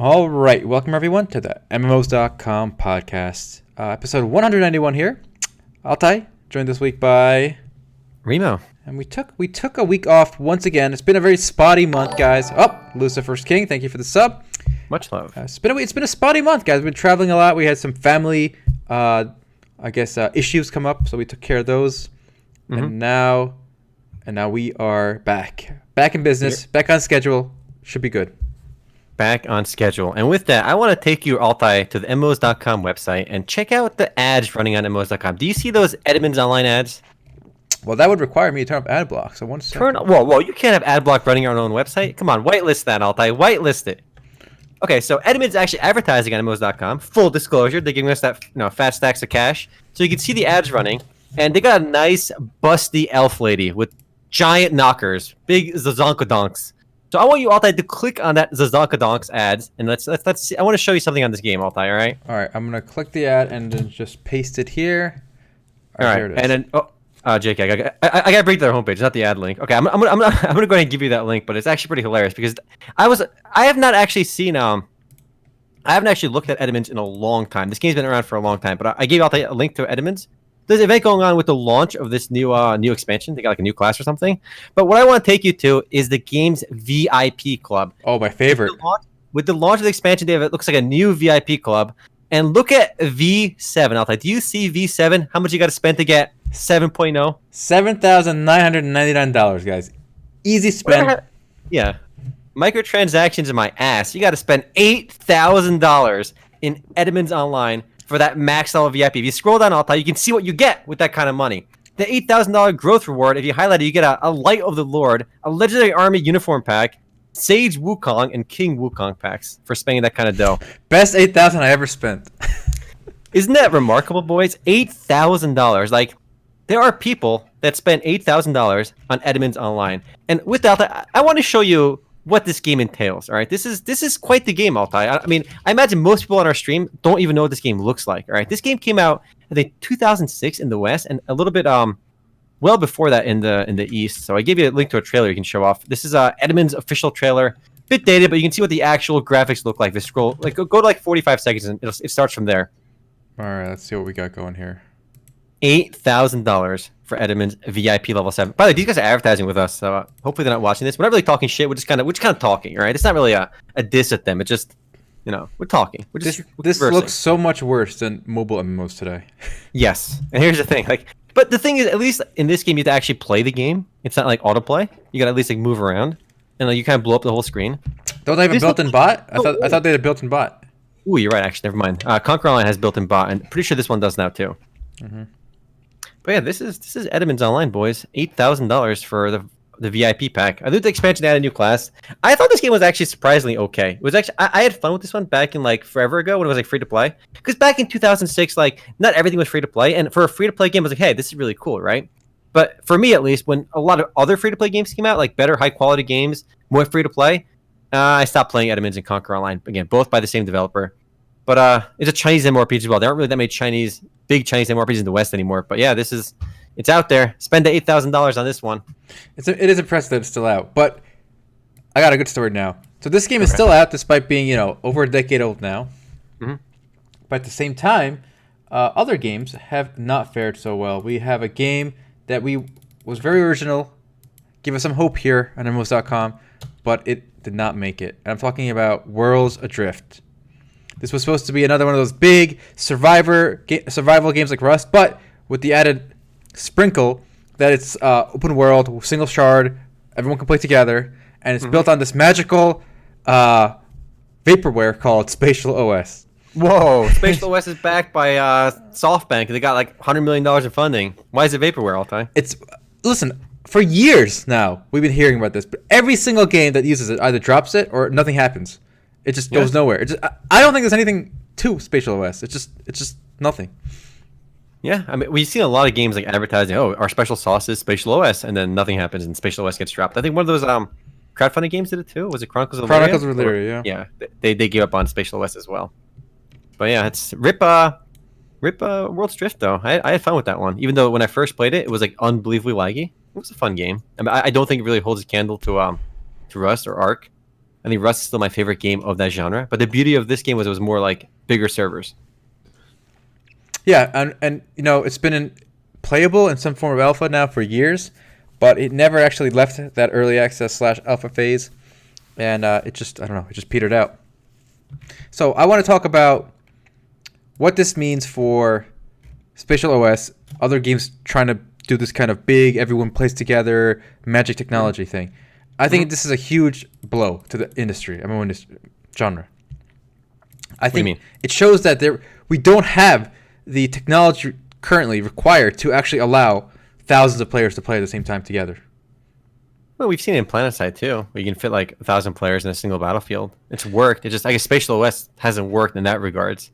All right, welcome everyone to the MMOs.com podcast. Episode 191 here. Altay, joined this week by Remo. And we took a week off once again. It's been a very spotty month, guys. Oh, Lucifer's King, thank you for the sub. Much love. It's been a spotty month, guys. We've been traveling a lot. We had some family, issues come up, so we took care of those. And now we are back in business, back on schedule. Should be good. Back on schedule. And with that, I want to take you, Altay, to the MMOs.com website and check out the ads running on MMOs.com. Do you see those Eudemons online ads? Well, that would require me to turn up ad block. So one second. Well, you can't have ad block running on our own website. Come on, whitelist that, Altay. Whitelist it. Okay, so Eudemons actually advertising on MMOs.com. Full disclosure, they're giving us that fat stacks of cash. So you can see the ads running. And they got a nice, busty elf lady with giant knockers, big Zazonkadonks. So I want you, Altay, to click on that Zazonkadonks ads, and let's see. I want to show you something on this game, Altay. All right. All right. I'm gonna click the ad and then just paste it here. All right. Here it is. And then JK, I gotta break their homepage, not the ad link. Okay, I'm gonna go ahead and give you that link, but it's actually pretty hilarious because I have not actually seen I haven't actually looked at Eudemons in a long time. This game's been around for a long time, but I gave Altay a link to Eudemons. There's an event going on with the launch of this new expansion. They got like a new class or something. But what I want to take you to is the game's VIP club. Oh, my favorite. With the launch of the expansion, they have it looks like a new VIP club. And look at V7, Altay. Do you see V7? How much you got to spend to get 7.0? $7,999, guys. Easy spend. Yeah. Microtransactions in my ass. You got to spend $8,000 in Eudemons Online for that max level VIP. If you scroll down, Altay, you can see what you get with that kind of money. The $8,000 growth reward, if you highlight it, you get a Light of the Lord, a Legendary Army uniform pack, Sage Wukong, and King Wukong packs for spending that kind of dough. Best $8,000 I ever spent. Isn't that remarkable, boys? $8,000. Like, there are people that spend $8,000 on Eudemons Online. And with that, I want to show you what this game entails. All right, this is quite the game, Altay. I mean, I imagine most people on our stream don't even know what this game looks like. All right, this game came out I think 2006 in the West and a little bit well before that in the East. So I gave you a link to a trailer you can show off. This is Eudemons official trailer. Bit dated, but you can see what the actual graphics look like. If you scroll, like go to like 45 seconds and it starts from there. All right, let's see what we got going here. $8,000 for Eudemons VIP level 7. By the way, these guys are advertising with us, so hopefully they're not watching this. We're not really talking shit. We're just kind of talking, right? It's not really a diss at them. It's just, we're talking. This looks so much worse than mobile MMOs today. Yes, and here's the thing, but the thing is, at least in this game, you have to actually play the game. It's not like autoplay. You got to at least move around, and you kind of blow up the whole screen. Don't they have a built-in bot? I thought they had a built-in bot. Ooh, you're right. Actually, never mind. Conquer Online has built-in bot, and pretty sure this one does now too. But yeah, this is Eudemons Online, boys. $8,000 for the VIP pack. I think the expansion added a new class. I thought this game was actually surprisingly okay. It was actually I had fun with this one back in forever ago when it was free to play. Because back in 2006, not everything was free to play, and for a free to play game, I was like, hey, this is really cool, right? But for me at least, when a lot of other free to play games came out, like better high quality games, more free to play, I stopped playing Eudemons and Conquer Online. Again, both by the same developer. But it's a Chinese MMORPG as well. There aren't really that many big Chinese MMORPGs in the West anymore. But yeah, it's out there. Spend the $8,000 on this one. It is impressive that it's still out. But I got a good story now. So this game is still out despite being, over a decade old now. But at the same time, other games have not fared so well. We have a game that was very original, give us some hope here on MMOs.com, but it did not make it. And I'm talking about Worlds Adrift. This was supposed to be another one of those big survival games like Rust, but with the added sprinkle that it's open world, single shard, everyone can play together, and it's built on this magical vaporware called Spatial OS. Whoa, Spatial OS is backed by SoftBank, and they got $100 million in funding. Why is it vaporware all the time? Listen, for years now, we've been hearing about this, but every single game that uses it either drops it or nothing happens. It just goes nowhere. I don't think there's anything to Spatial OS. It's just nothing. Yeah, I mean, we've seen a lot of games advertising, our special sauce is Spatial OS, and then nothing happens and Spatial OS gets dropped. I think one of those crowdfunding games did it too. Was it Chronicles of Lyria? Chronicles of Lyria, yeah. Yeah, they gave up on Spatial OS as well. But yeah, it's rip World's Drift though. I had fun with that one, even though when I first played it, it was unbelievably laggy. It was a fun game. I mean, I don't think it really holds a candle to Rust or Ark. I think Rust is still my favorite game of that genre. But the beauty of this game was it was more like bigger servers. Yeah, and you know, it's been playable in some form of alpha now for years, but it never actually left that early access / alpha phase, and it just, I don't know, it just petered out. So I want to talk about what this means for Spatial OS, other games trying to do this kind of big, everyone plays together, magic technology thing. I think this is a huge blow to the industry, MMO industry genre. I think it shows that we don't have the technology currently required to actually allow thousands of players to play at the same time together. Well, we've seen it in PlanetSide too, where you can fit like 1,000 players in a single battlefield. It's worked. It just, I guess, Spatial OS hasn't worked in that regards.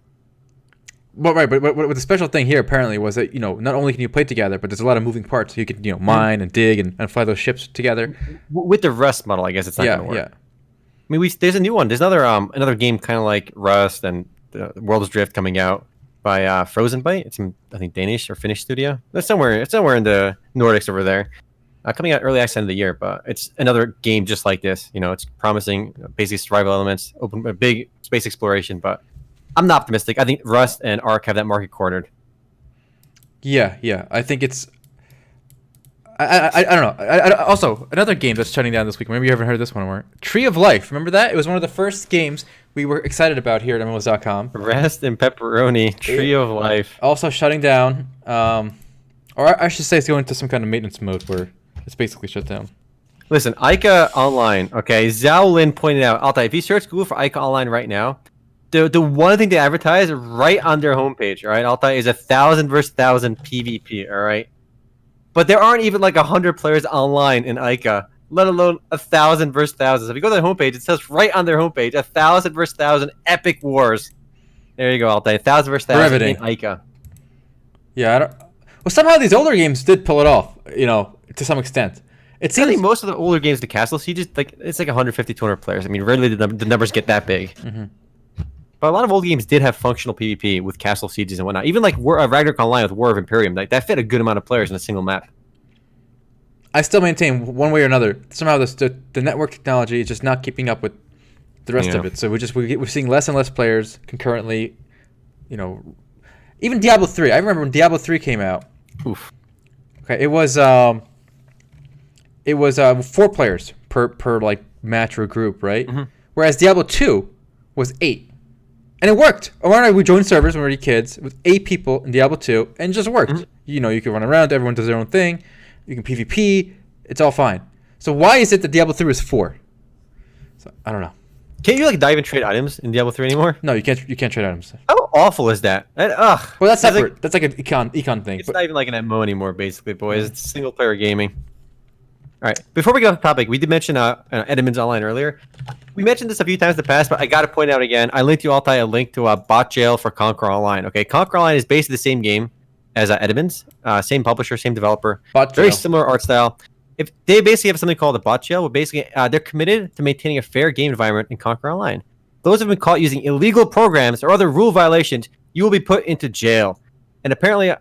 Well, right, but the special thing here apparently was that, you know, not only can you play together, but there's a lot of moving parts. You can, you know, mine and dig and fly those ships together. With the Rust model, I guess it's not going to work. Yeah. I mean, there's a new one. There's another game kind of like Rust and World's Drift coming out by Frozen Byte. It's I think Danish or Finnish studio. It's somewhere in the Nordics over there. Coming out early access end of the year, but it's another game just like this. You know, it's promising, basically survival elements, a big space exploration, but I'm not optimistic. I think Rust and Ark have that market cornered. Yeah. I think it's... I don't know. Also, another game that's shutting down this week. Maybe you haven't heard this one, or Tree of Life. Remember that? It was one of the first games we were excited about here at MMOs.com. Rest and pepperoni. Tree of Life. Also shutting down. Or I should say it's going into some kind of maintenance mode where it's basically shut down. Listen, Aika Online. Okay, Zhao Lin pointed out, Altay, if you search Google for Aika Online right now, the one thing they advertise right on their homepage, all right, Altay, is 1,000 versus 1,000 PvP, all right? But there aren't even like 100 players online in Aika, let alone 1,000 versus 1,000. So if you go to their homepage, it says right on their homepage, 1,000 versus 1,000 epic wars. There you go, Altay, 1,000 versus 1,000 in Aika. Yeah, well, somehow these older games did pull it off, you know, to some extent. It seems like most of the older games, the Castle Sieges, it's like 150, 200 players. I mean, rarely the numbers get that big. Mm-hmm. But a lot of old games did have functional PvP with Castle Sieges and whatnot. Even like Ragnarok Online with War of Imperium, like that fit a good amount of players in a single map. I still maintain, one way or another, somehow the network technology is just not keeping up with the rest of it. So we're seeing less and less players concurrently. You know, even Diablo 3. I remember when Diablo 3 came out. Oof. Okay, it was 4 players per like match or group, right? Mm-hmm. Whereas Diablo 2 was 8. And it worked. We joined servers when we were kids with 8 people in Diablo 2, and it just worked. Mm-hmm. You know, you can run around, everyone does their own thing, you can PvP, it's all fine. So why is it that Diablo 3 was 4? So I don't know. Can't you like dive and trade items in Diablo 3 anymore? No, you can't trade items. How awful is that? Well, that's separate. That's like an econ thing. It's not even like an MMO anymore, basically, boys. It's single player gaming. All right. Before we go off the topic, we did mention Eudemons Online earlier. We mentioned this a few times in the past, but I got to point out again. I linked you Altay a link to bot jail for Conquer Online. Okay, Conquer Online is basically the same game as Eudemons, same publisher, same developer, very similar art style. If they basically have something called a bot jail, where basically they're committed to maintaining a fair game environment in Conquer Online. Those who have been caught using illegal programs or other rule violations, you will be put into jail. And apparently,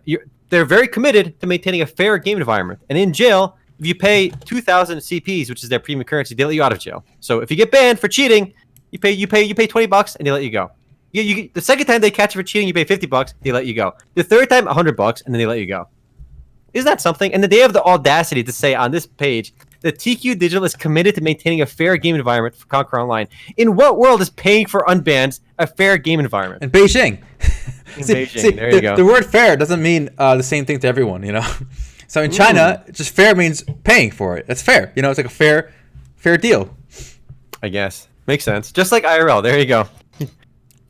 they're very committed to maintaining a fair game environment. And in jail, if you pay 2,000 CPs, which is their premium currency, they let you out of jail. So if you get banned for cheating, you pay $20 and they let you go. The second time they catch you for cheating, you pay $50, they let you go. The third time, $100, and then they let you go. Isn't that something? And then they have the audacity to say on this page that TQ Digital is committed to maintaining a fair game environment for Conquer Online. In what world is paying for unbans a fair game environment? In Beijing. Beijing. There you go. The word fair doesn't mean the same thing to everyone, you know? So in China, just fair means paying for it. That's fair. You know, it's like a fair deal. I guess. Makes sense. Just like IRL. There you go.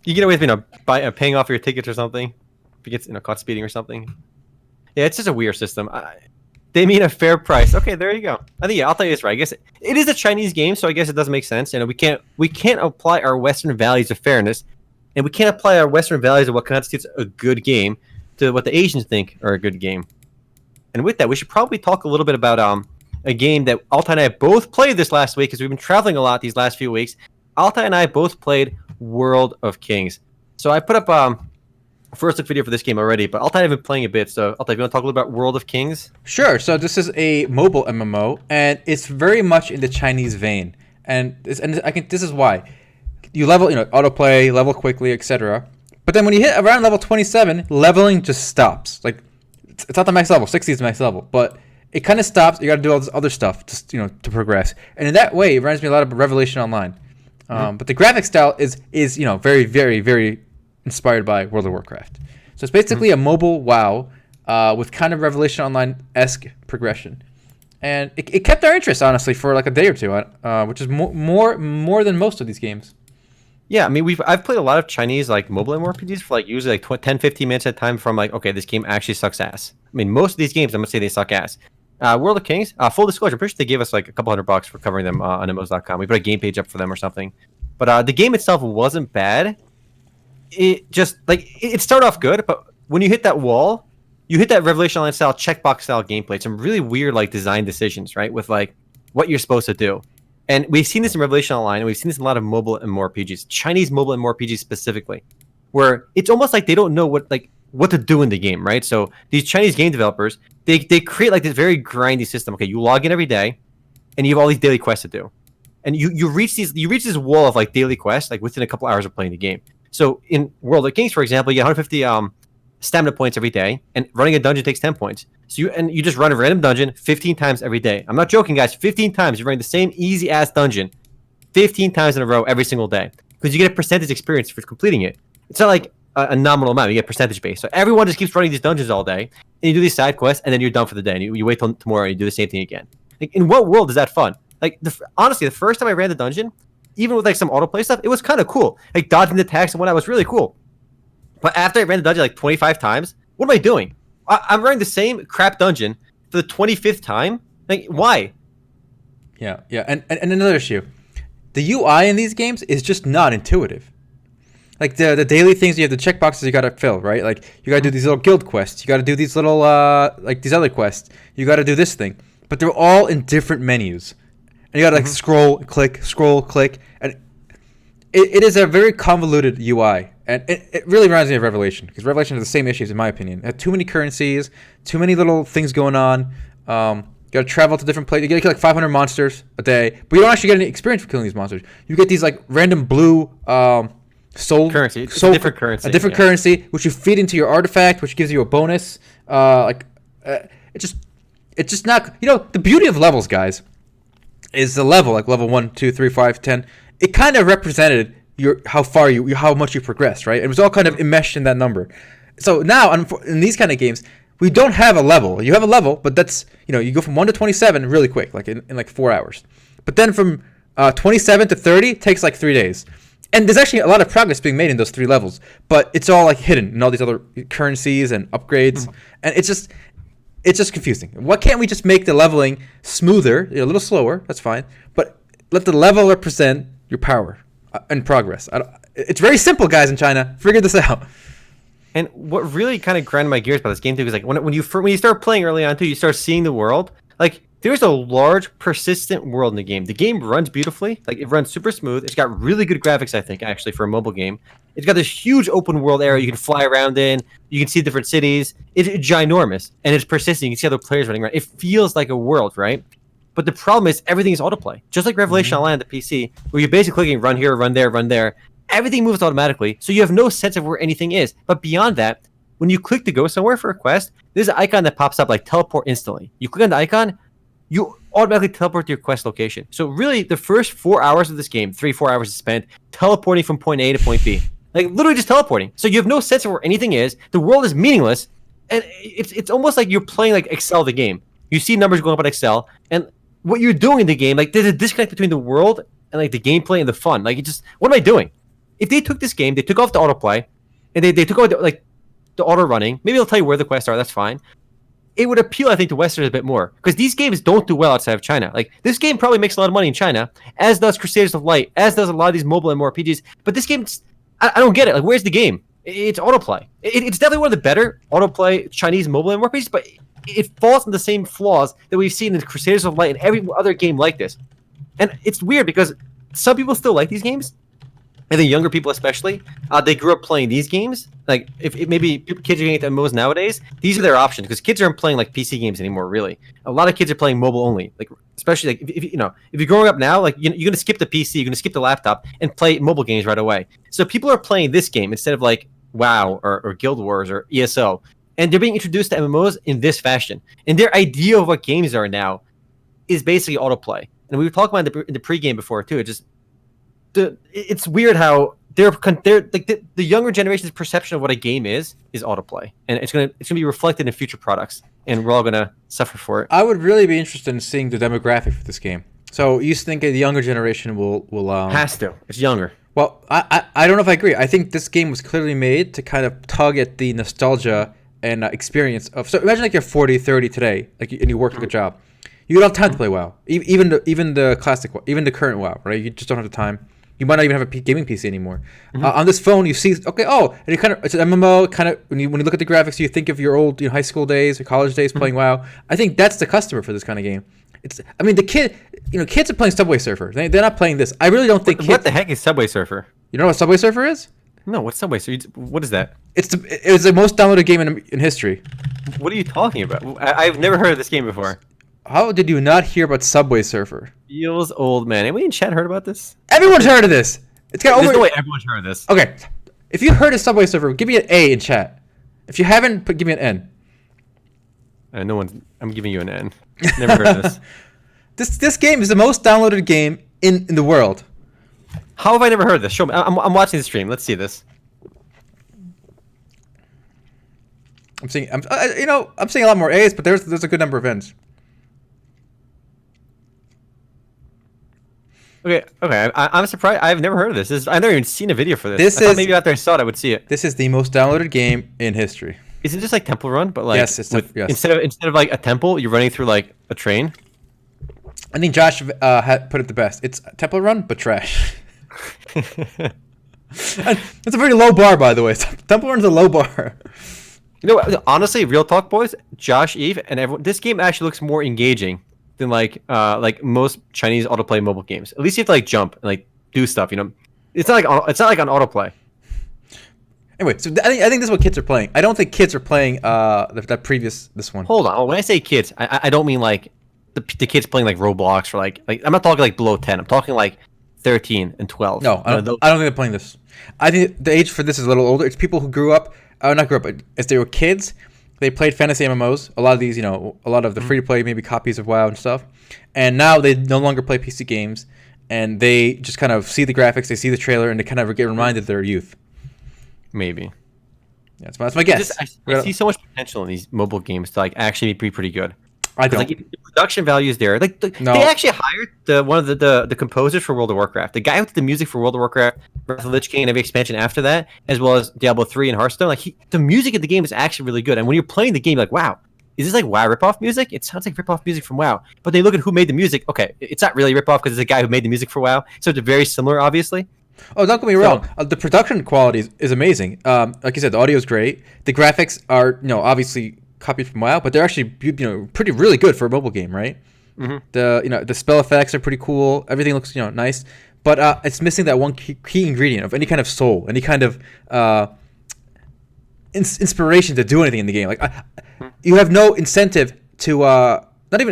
You get away with paying off your tickets or something. If you get caught speeding or something. Yeah, it's just a weird system. They mean a fair price. Okay, there you go. I think Altay is right. I guess it is a Chinese game, so I guess it does make sense. You know, we can't apply our Western values of fairness, and we can't apply our Western values of what constitutes a good game to what the Asians think are a good game. And with that, we should probably talk a little bit about a game that Altay and I both played this last week because we've been traveling a lot these last few weeks. Altay and I both played World of Kings. So I put up a first look video for this game already, but Altay and I have been playing a bit. So Altay, you want to talk a little about World of Kings? Sure. So this is a mobile MMO, and it's very much in the Chinese vein. and this is why you level, autoplay, level quickly, etc. But then when you hit around level 27, leveling just stops. Like it's not the max level, 60 is the max level, but it kind of stops. You got to do all this other stuff just to progress. And in that way, it reminds me a lot of Revelation Online. But the graphic style is very, very, very inspired by World of Warcraft. So it's basically a mobile WoW with kind of Revelation Online-esque progression. And it kept our interest, honestly, for like a day or two, which is more than most of these games. Yeah, I mean, I've played a lot of Chinese like mobile MMORPGs for like usually like 10, 15 minutes at a time from like, okay, this game actually sucks ass. I mean, most of these games, I'm gonna say they suck ass. World of Kings, full disclosure, I'm pretty sure they gave us like a couple $100 for covering them on MMOs.com. We put a game page up for them or something. But the game itself wasn't bad. It just like it started off good, but when you hit that wall, you hit that Revelation Online style checkbox style gameplay. Some really weird like design decisions, right? With like what you're supposed to do. And we've seen this in Revelation Online, and we've seen this in a lot of mobile MMORPGs, Chinese mobile MMORPGs specifically, where it's almost like they don't know what to do in the game, right? So these Chinese game developers, they create like this very grindy system. Okay, you log in every day, and you have all these daily quests to do, and you reach this wall of like daily quests like within a couple hours of playing the game. So in World of Kings, for example, you get 150 stamina points every day, and running a dungeon takes 10 points. So you just run a random dungeon 15 times every day. I'm not joking, guys. 15 times you're running the same easy ass dungeon 15 times in a row every single day, because you get a percentage experience for completing it. It's not like a nominal amount. You get percentage based. So everyone just keeps running these dungeons all day, and you do these side quests, and then you're done for the day. And you wait till tomorrow and you do the same thing again. Like, in what world is that fun? Like honestly, the first time I ran the dungeon, even with like some autoplay stuff, it was kind of cool. Like dodging the attacks and whatnot was really cool. But after I ran the dungeon like 25 times, what am I doing? I'm running the same crap dungeon for the 25th time. Like, why? Yeah. And another issue, the UI in these games is just not intuitive. Like the daily things, you have the checkboxes you gotta fill, right? Like you gotta do these little guild quests, you gotta do these little like these other quests, you gotta do this thing, but they're all in different menus, and you gotta like scroll, click, and it is a very convoluted UI. And it really reminds me of Revelation, because Revelation has the same issues, in my opinion. It had too many currencies, too many little things going on. You got to travel to different places. You got to kill like 500 monsters a day, but you don't actually get any experience for killing these monsters. You get these like random blue soul currency. It's a different currency. A different currency, which you feed into your artifact, which gives you a bonus. It's just not. The beauty of levels, guys, is the level, like level 1, 2, 3, 5, 10. It kind of represented how much you progressed, right? It was all kind of enmeshed in that number. So now in these kind of games, we don't have a level. You have a level, but that's you go from 1 to 27 really quick, like in like 4 hours. But then from 27 to 30 takes like 3 days. And there's actually a lot of progress being made in those 3 levels, but it's all like hidden in all these other currencies and upgrades, and it's just confusing. Why can't we just make the leveling smoother, a little slower? That's fine, but let the level represent your power and progress. It's very simple, guys in China. Figure this out. And what really kind of grinded my gears about this game too is like when you start playing early on too, you start seeing the world. Like there's a large, persistent world in the game. The game runs beautifully. Like it runs super smooth. It's got really good graphics, I think, actually for a mobile game. It's got this huge open world area you can fly around in. You can see different cities. It's ginormous and it's persistent. You can see other players running around. It feels like a world, right? But the problem is everything is autoplay. Just like Revelation Online on the PC, where you're basically clicking run here, run there, run there. Everything moves automatically, so you have no sense of where anything is. But beyond that, when you click to go somewhere for a quest, there's an icon that pops up like teleport instantly. You click on the icon, you automatically teleport to your quest location. So really, the first 4 hours of this game, 3-4 hours is spent teleporting from point A to point B. Like literally just teleporting. So you have no sense of where anything is. The world is meaningless, and it's almost like you're playing like Excel the game. You see numbers going up on Excel, and what you're doing in the game, like there's a disconnect between the world and like the gameplay and the fun. Like what am I doing? If they took this game, they took off the autoplay, and they took out the auto running. Maybe they'll tell you where the quests are. That's fine. It would appeal, I think, to Westerners a bit more, because these games don't do well outside of China. Like this game probably makes a lot of money in China, as does Crusaders of Light, as does a lot of these mobile MMORPGs. But this game, I don't get it. Like where's the game? It's autoplay. It's definitely one of the better autoplay Chinese mobile MMORPGs, but it falls in the same flaws that we've seen in Crusaders of Light and every other game like this. And it's weird because some people still like these games, I think younger people especially, they grew up playing these games. Like if maybe kids are getting into MMOs nowadays, these are their options because kids aren't playing like PC games anymore. Really, a lot of kids are playing mobile only. Like especially like if if you're growing up now, like you're gonna skip the PC, you're gonna skip the laptop and play mobile games right away. So people are playing this game instead of like WoW or Guild Wars or ESO, and they're being introduced to MMOs in this fashion. And their idea of what games are now is basically autoplay. And we were talking about in the pregame before too. It's weird how they're like the younger generation's perception of what a game is autoplay, and it's gonna be reflected in future products, and we're all gonna suffer for it. I would really be interested in seeing the demographic for this game. So you think the younger generation will has to. It's younger. Well, I don't know if I agree. I think this game was clearly made to kind of tug at the nostalgia and experience of. So imagine like you're 40, 30 today, and you work like a job. You don't have time to play WoW, even the classic, even the current WoW, right? You just don't have the time. You might not even have a gaming PC anymore. On this phone, you see, okay, and you it's an MMO. Kind of when you look at the graphics, you think of your old high school days or college days playing WoW. I think that's the customer for this kind of game. Kids are playing Subway Surfer. They're not playing this. I really don't think. What the heck is Subway Surfer? You know what Subway Surfer is? No, what's Subway Surfer? What is that? It's the most downloaded game in history. What are you talking about? I've never heard of this game before. How did you not hear about Subway Surfer? Feels old, man. Anybody in chat heard about this? Everyone's heard of this. There's no way everyone's heard of this. Okay, if you heard of Subway Surfer, give me an A in chat. If you haven't, give me an N. I'm giving you an N. Never heard of this. This game is the most downloaded game in the world. How have I never heard of this? Show me. I'm watching the stream. Let's see this. I'm seeing a lot more A's, but there's a good number of N's. Okay. I'm surprised. I've never heard of this. I've never even seen a video for this. I thought maybe after I saw it, I would see it. This is the most downloaded game in history. Is it just like Temple Run, but like yes, yes. Instead of like a temple, you're running through like a train? I think Josh had put it the best. It's Temple Run, but trash. It's a very low bar, by the way. Temple Run's a low bar. Honestly, real talk, boys. Josh, Eve, and everyone. This game actually looks more engaging than like most Chinese autoplay mobile games. At least you have to like jump and like do stuff. It's not like on autoplay. Anyway, so I think this is what kids are playing. I don't think kids are playing this one. Hold on. When I say kids, I don't mean like the kids playing like Roblox or like I'm not talking like below 10. I'm talking like 13 and 12. No, I don't think they're playing this. I think the age for this is a little older. It's people who grew up, but as they were kids, they played fantasy MMOs. A lot of these, a lot of the free-to-play maybe copies of WoW and stuff. And now they no longer play PC games, and they just kind of see the graphics, they see the trailer, and they kind of get reminded of their youth. Maybe. Yeah, that's my guess. I see so much potential in these mobile games to like actually be pretty good. I don't. Like the production value is there. Like they actually hired one of the composers for World of Warcraft. The guy who did the music for World of Warcraft, Wrath of the Lich King, and every expansion after that, as well as Diablo 3 and Hearthstone. Like the music of the game is actually really good. And when you're playing the game, you're like, wow, is this like WoW ripoff music? It sounds like ripoff music from WoW. But they look at who made the music. Okay, it's not really ripoff because it's a guy who made the music for WoW. So it's very similar, obviously. Oh, don't get me wrong. The production quality is amazing. Like you said, the audio is great. The graphics are, obviously copied from WoW, but they're actually, really good for a mobile game, right? Mm-hmm. The spell effects are pretty cool. Everything looks, nice. But it's missing that one key ingredient of any kind of soul, any kind of inspiration to do anything in the game. Like you have no incentive to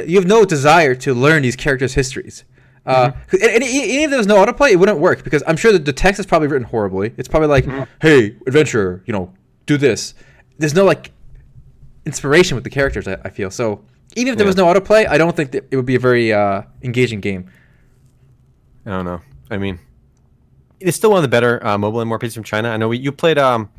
you have no desire to learn these characters' histories. And if there was no autoplay, it wouldn't work because I'm sure that the text is probably written horribly. It's probably like, "Hey, adventurer, do this." There's no like inspiration with the characters. I feel so. Even if there was no autoplay, I don't think that it would be a very engaging game. I don't know. I mean, it's still one of the better mobile MMORPGs from China. I know you played what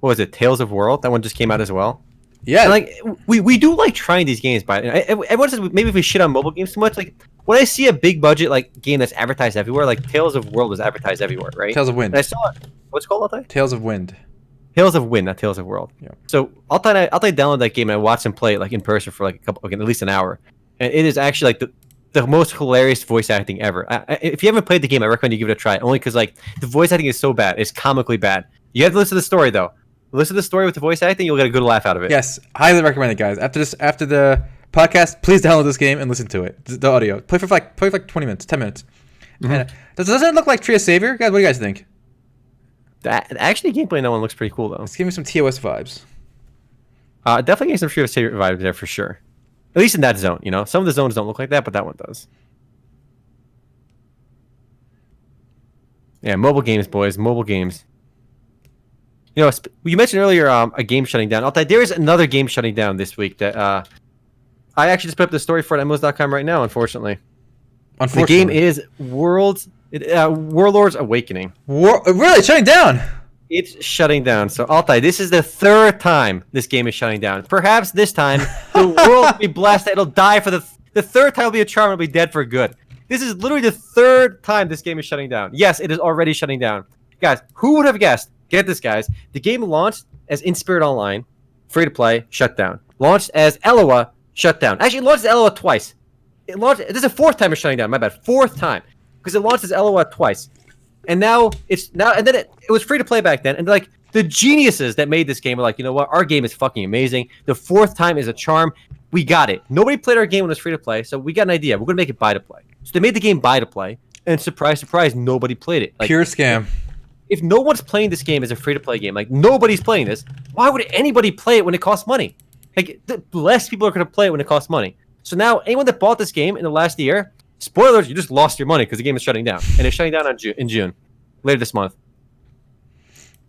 was it, Tales of World? That one just came out as well. Yeah, and, like we do like trying these games, but everyone says maybe if we shit on mobile games too much, like. When I see a big budget like game that's advertised everywhere, like Tales of World was advertised everywhere, right? Tales of Wind. And I saw it. What's it called, Altay? Tales of Wind. Tales of Wind, not Tales of World. Yeah. So Altay downloaded that game and I watched him play it like in person for like at least an hour, and it is actually like the most hilarious voice acting ever. If you haven't played the game, I recommend you give it a try. Only because like the voice acting is so bad, it's comically bad. You have to listen to the story though. Listen to the story with the voice acting, you'll get a good laugh out of it. Yes, highly recommend it, guys. After the podcast, please download this game and listen to it. The audio. Play for like 20 minutes, 10 minutes. Mm-hmm. And doesn't it look like Tree of Savior? Guys, what do you guys think? That actually gameplay in that one looks pretty cool though. It's giving me some TOS vibes. Definitely getting some TOS vibes there for sure. At least in that zone, you know. Some of the zones don't look like that, but that one does. Yeah, mobile games, boys. Mobile games. You know, you mentioned earlier a game shutting down. Altay, there is another game shutting down this week that I actually just put up the story for it at MMOs.com right now, unfortunately. The game is Warlords Awakening. Really? Shutting down? It's shutting down. So, Altay, this is the third time this game is shutting down. Perhaps this time the world will be blessed. It'll die for the third time will be a charm. It'll be dead for good. This is literally the third time this game is shutting down. Yes, it is already shutting down. Guys, who would have guessed? Get this, guys. The game launched as In Spirit Online, free to play, shut down. Launched as Eloa, shut down. Actually, it launched as Eloa twice. This is the fourth time it's shutting down. My bad. Fourth time. Because it launched as Eloa twice. And now and then it was free to play back then. And like the geniuses that made this game were like, you know what? Our game is fucking amazing. The fourth time is a charm. We got it. Nobody played our game when it was free to play, so we got an idea. We're gonna make it buy to play. So they made the game buy to play, and surprise, surprise, nobody played it. Like, pure scam. If no one's playing this game as a free to play game, like nobody's playing this, why would anybody play it when it costs money? Like less people are gonna play it when it costs money. So now anyone that bought this game in the last year, spoilers, you just lost your money because the game is shutting down, and it's shutting down in June, later this month.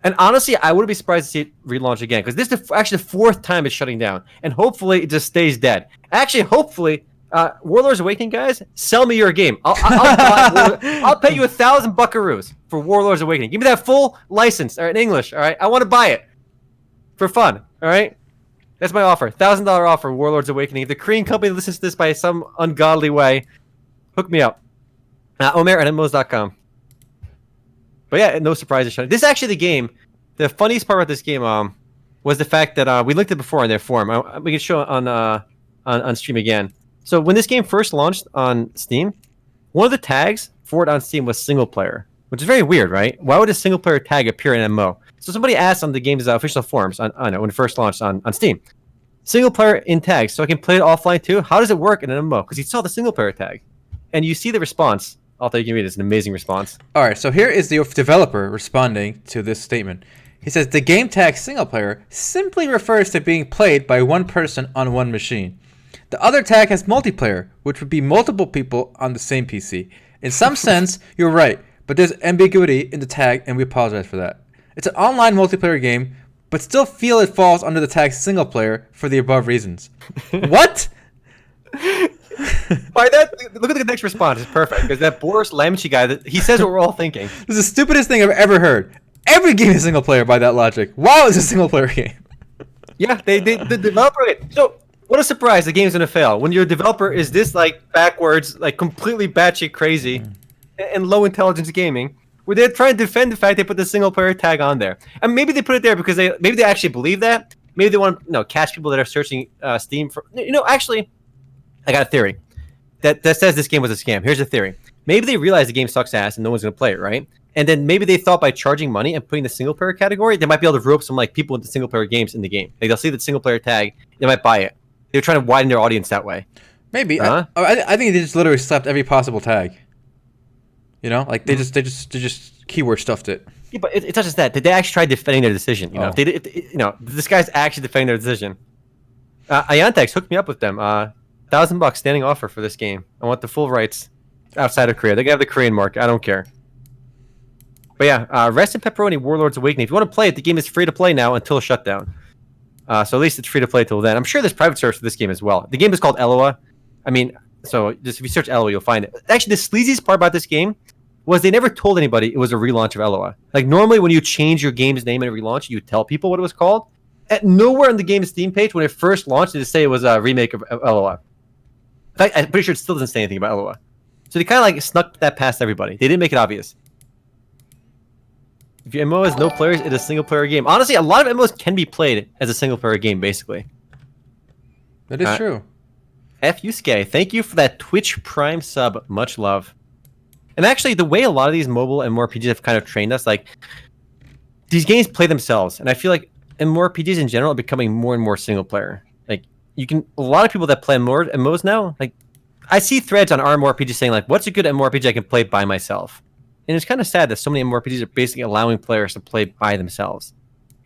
And honestly, I wouldn't be surprised to see it relaunch again because this is actually the fourth time it's shutting down, and hopefully it just stays dead. Actually, hopefully, Warlords Awakening guys, sell me your game. I'll pay you 1,000 buckaroos for Warlords Awakening. Give me that full license, all right, in English. All right, I want to buy it for fun. All right, that's my offer. $1,000 offer. Warlords Awakening. If the Korean company listens to this by some ungodly way, hook me up. Omer at MMOs.com. But yeah, no surprises. This is actually the game. The funniest part about this game was the fact that we linked it before on their forum. We can show it on stream again. So when this game first launched on Steam, one of the tags for it on Steam was single player, which is very weird, right? Why would a single player tag appear in MMO? So somebody asked on the game's official forums when it first launched on Steam, single player in tags, so I can play it offline too. How does it work in an MMO? Because you saw the single player tag, and you see the response. Although you can read it, it's an amazing response. All right, so here is the developer responding to this statement. He says the game tag single player simply refers to being played by one person on one machine. The other tag has multiplayer, which would be multiple people on the same PC. In some sense, you're right, but there's ambiguity in the tag, and we apologize for that. It's an online multiplayer game, but still feel it falls under the tag single player for the above reasons. What? By that, look at the next response. It's perfect because that Boris Lamchi guy, he says what we're all thinking. This is the stupidest thing I've ever heard. Every game is single player by that logic. Wow, it's a single player game. Yeah, the developer. So what a surprise! The game's gonna fail when your developer is this like backwards, like completely batshit crazy, and low intelligence gaming. Where they're trying to defend the fact they put the single player tag on there, and maybe they put it there because maybe they actually believe that. Maybe they want to catch people that are searching Steam for. Actually, I got a theory that says this game was a scam. Here's the theory. Maybe they realize the game sucks ass and no one's going to play it, right? And then maybe they thought by charging money and putting the single player category, they might be able to rope some like people into single player games in the game. Like they'll see the single player tag, they might buy it. They're trying to widen their audience that way. Maybe. I think they just literally slapped every possible tag. You know, like they just keyword stuffed it. Yeah, but it's not just that. They actually tried defending their decision. You know, this guy's actually defending their decision. Iontex hooked me up with them. $1,000 standing offer for this game. I want the full rights outside of Korea. They can have the Korean market. I don't care. But yeah, rest in pepperoni. Warlords Awakening. If you want to play it, the game is free to play now until shutdown. So at least it's free to play till then. I'm sure there's private servers for this game as well. The game is called Eloa. I mean, so just if you search Eloa, you'll find it. Actually, the sleaziest part about this game was they never told anybody it was a relaunch of Eloa. Like normally when you change your game's name in a relaunch, you tell people what it was called. At nowhere on the game's Steam page when it first launched did it say it was a remake of Eloa. In fact, I'm pretty sure it still doesn't say anything about Eloa. So they kind of like snuck that past everybody. They didn't make it obvious. If your MMO has no players, it's a single player game. Honestly, a lot of MMOs can be played as a single player game, basically. That is true. F Yusuke, thank you for that Twitch Prime sub. Much love. And actually, the way a lot of these mobile MMORPGs have kind of trained us, like, these games play themselves. And I feel like MMORPGs in general are becoming more and more single player. Like, a lot of people that play MMOs now, like, I see threads on MMORPG saying, like, what's a good MMORPG I can play by myself? And it's kind of sad that so many MMORPGs are basically allowing players to play by themselves.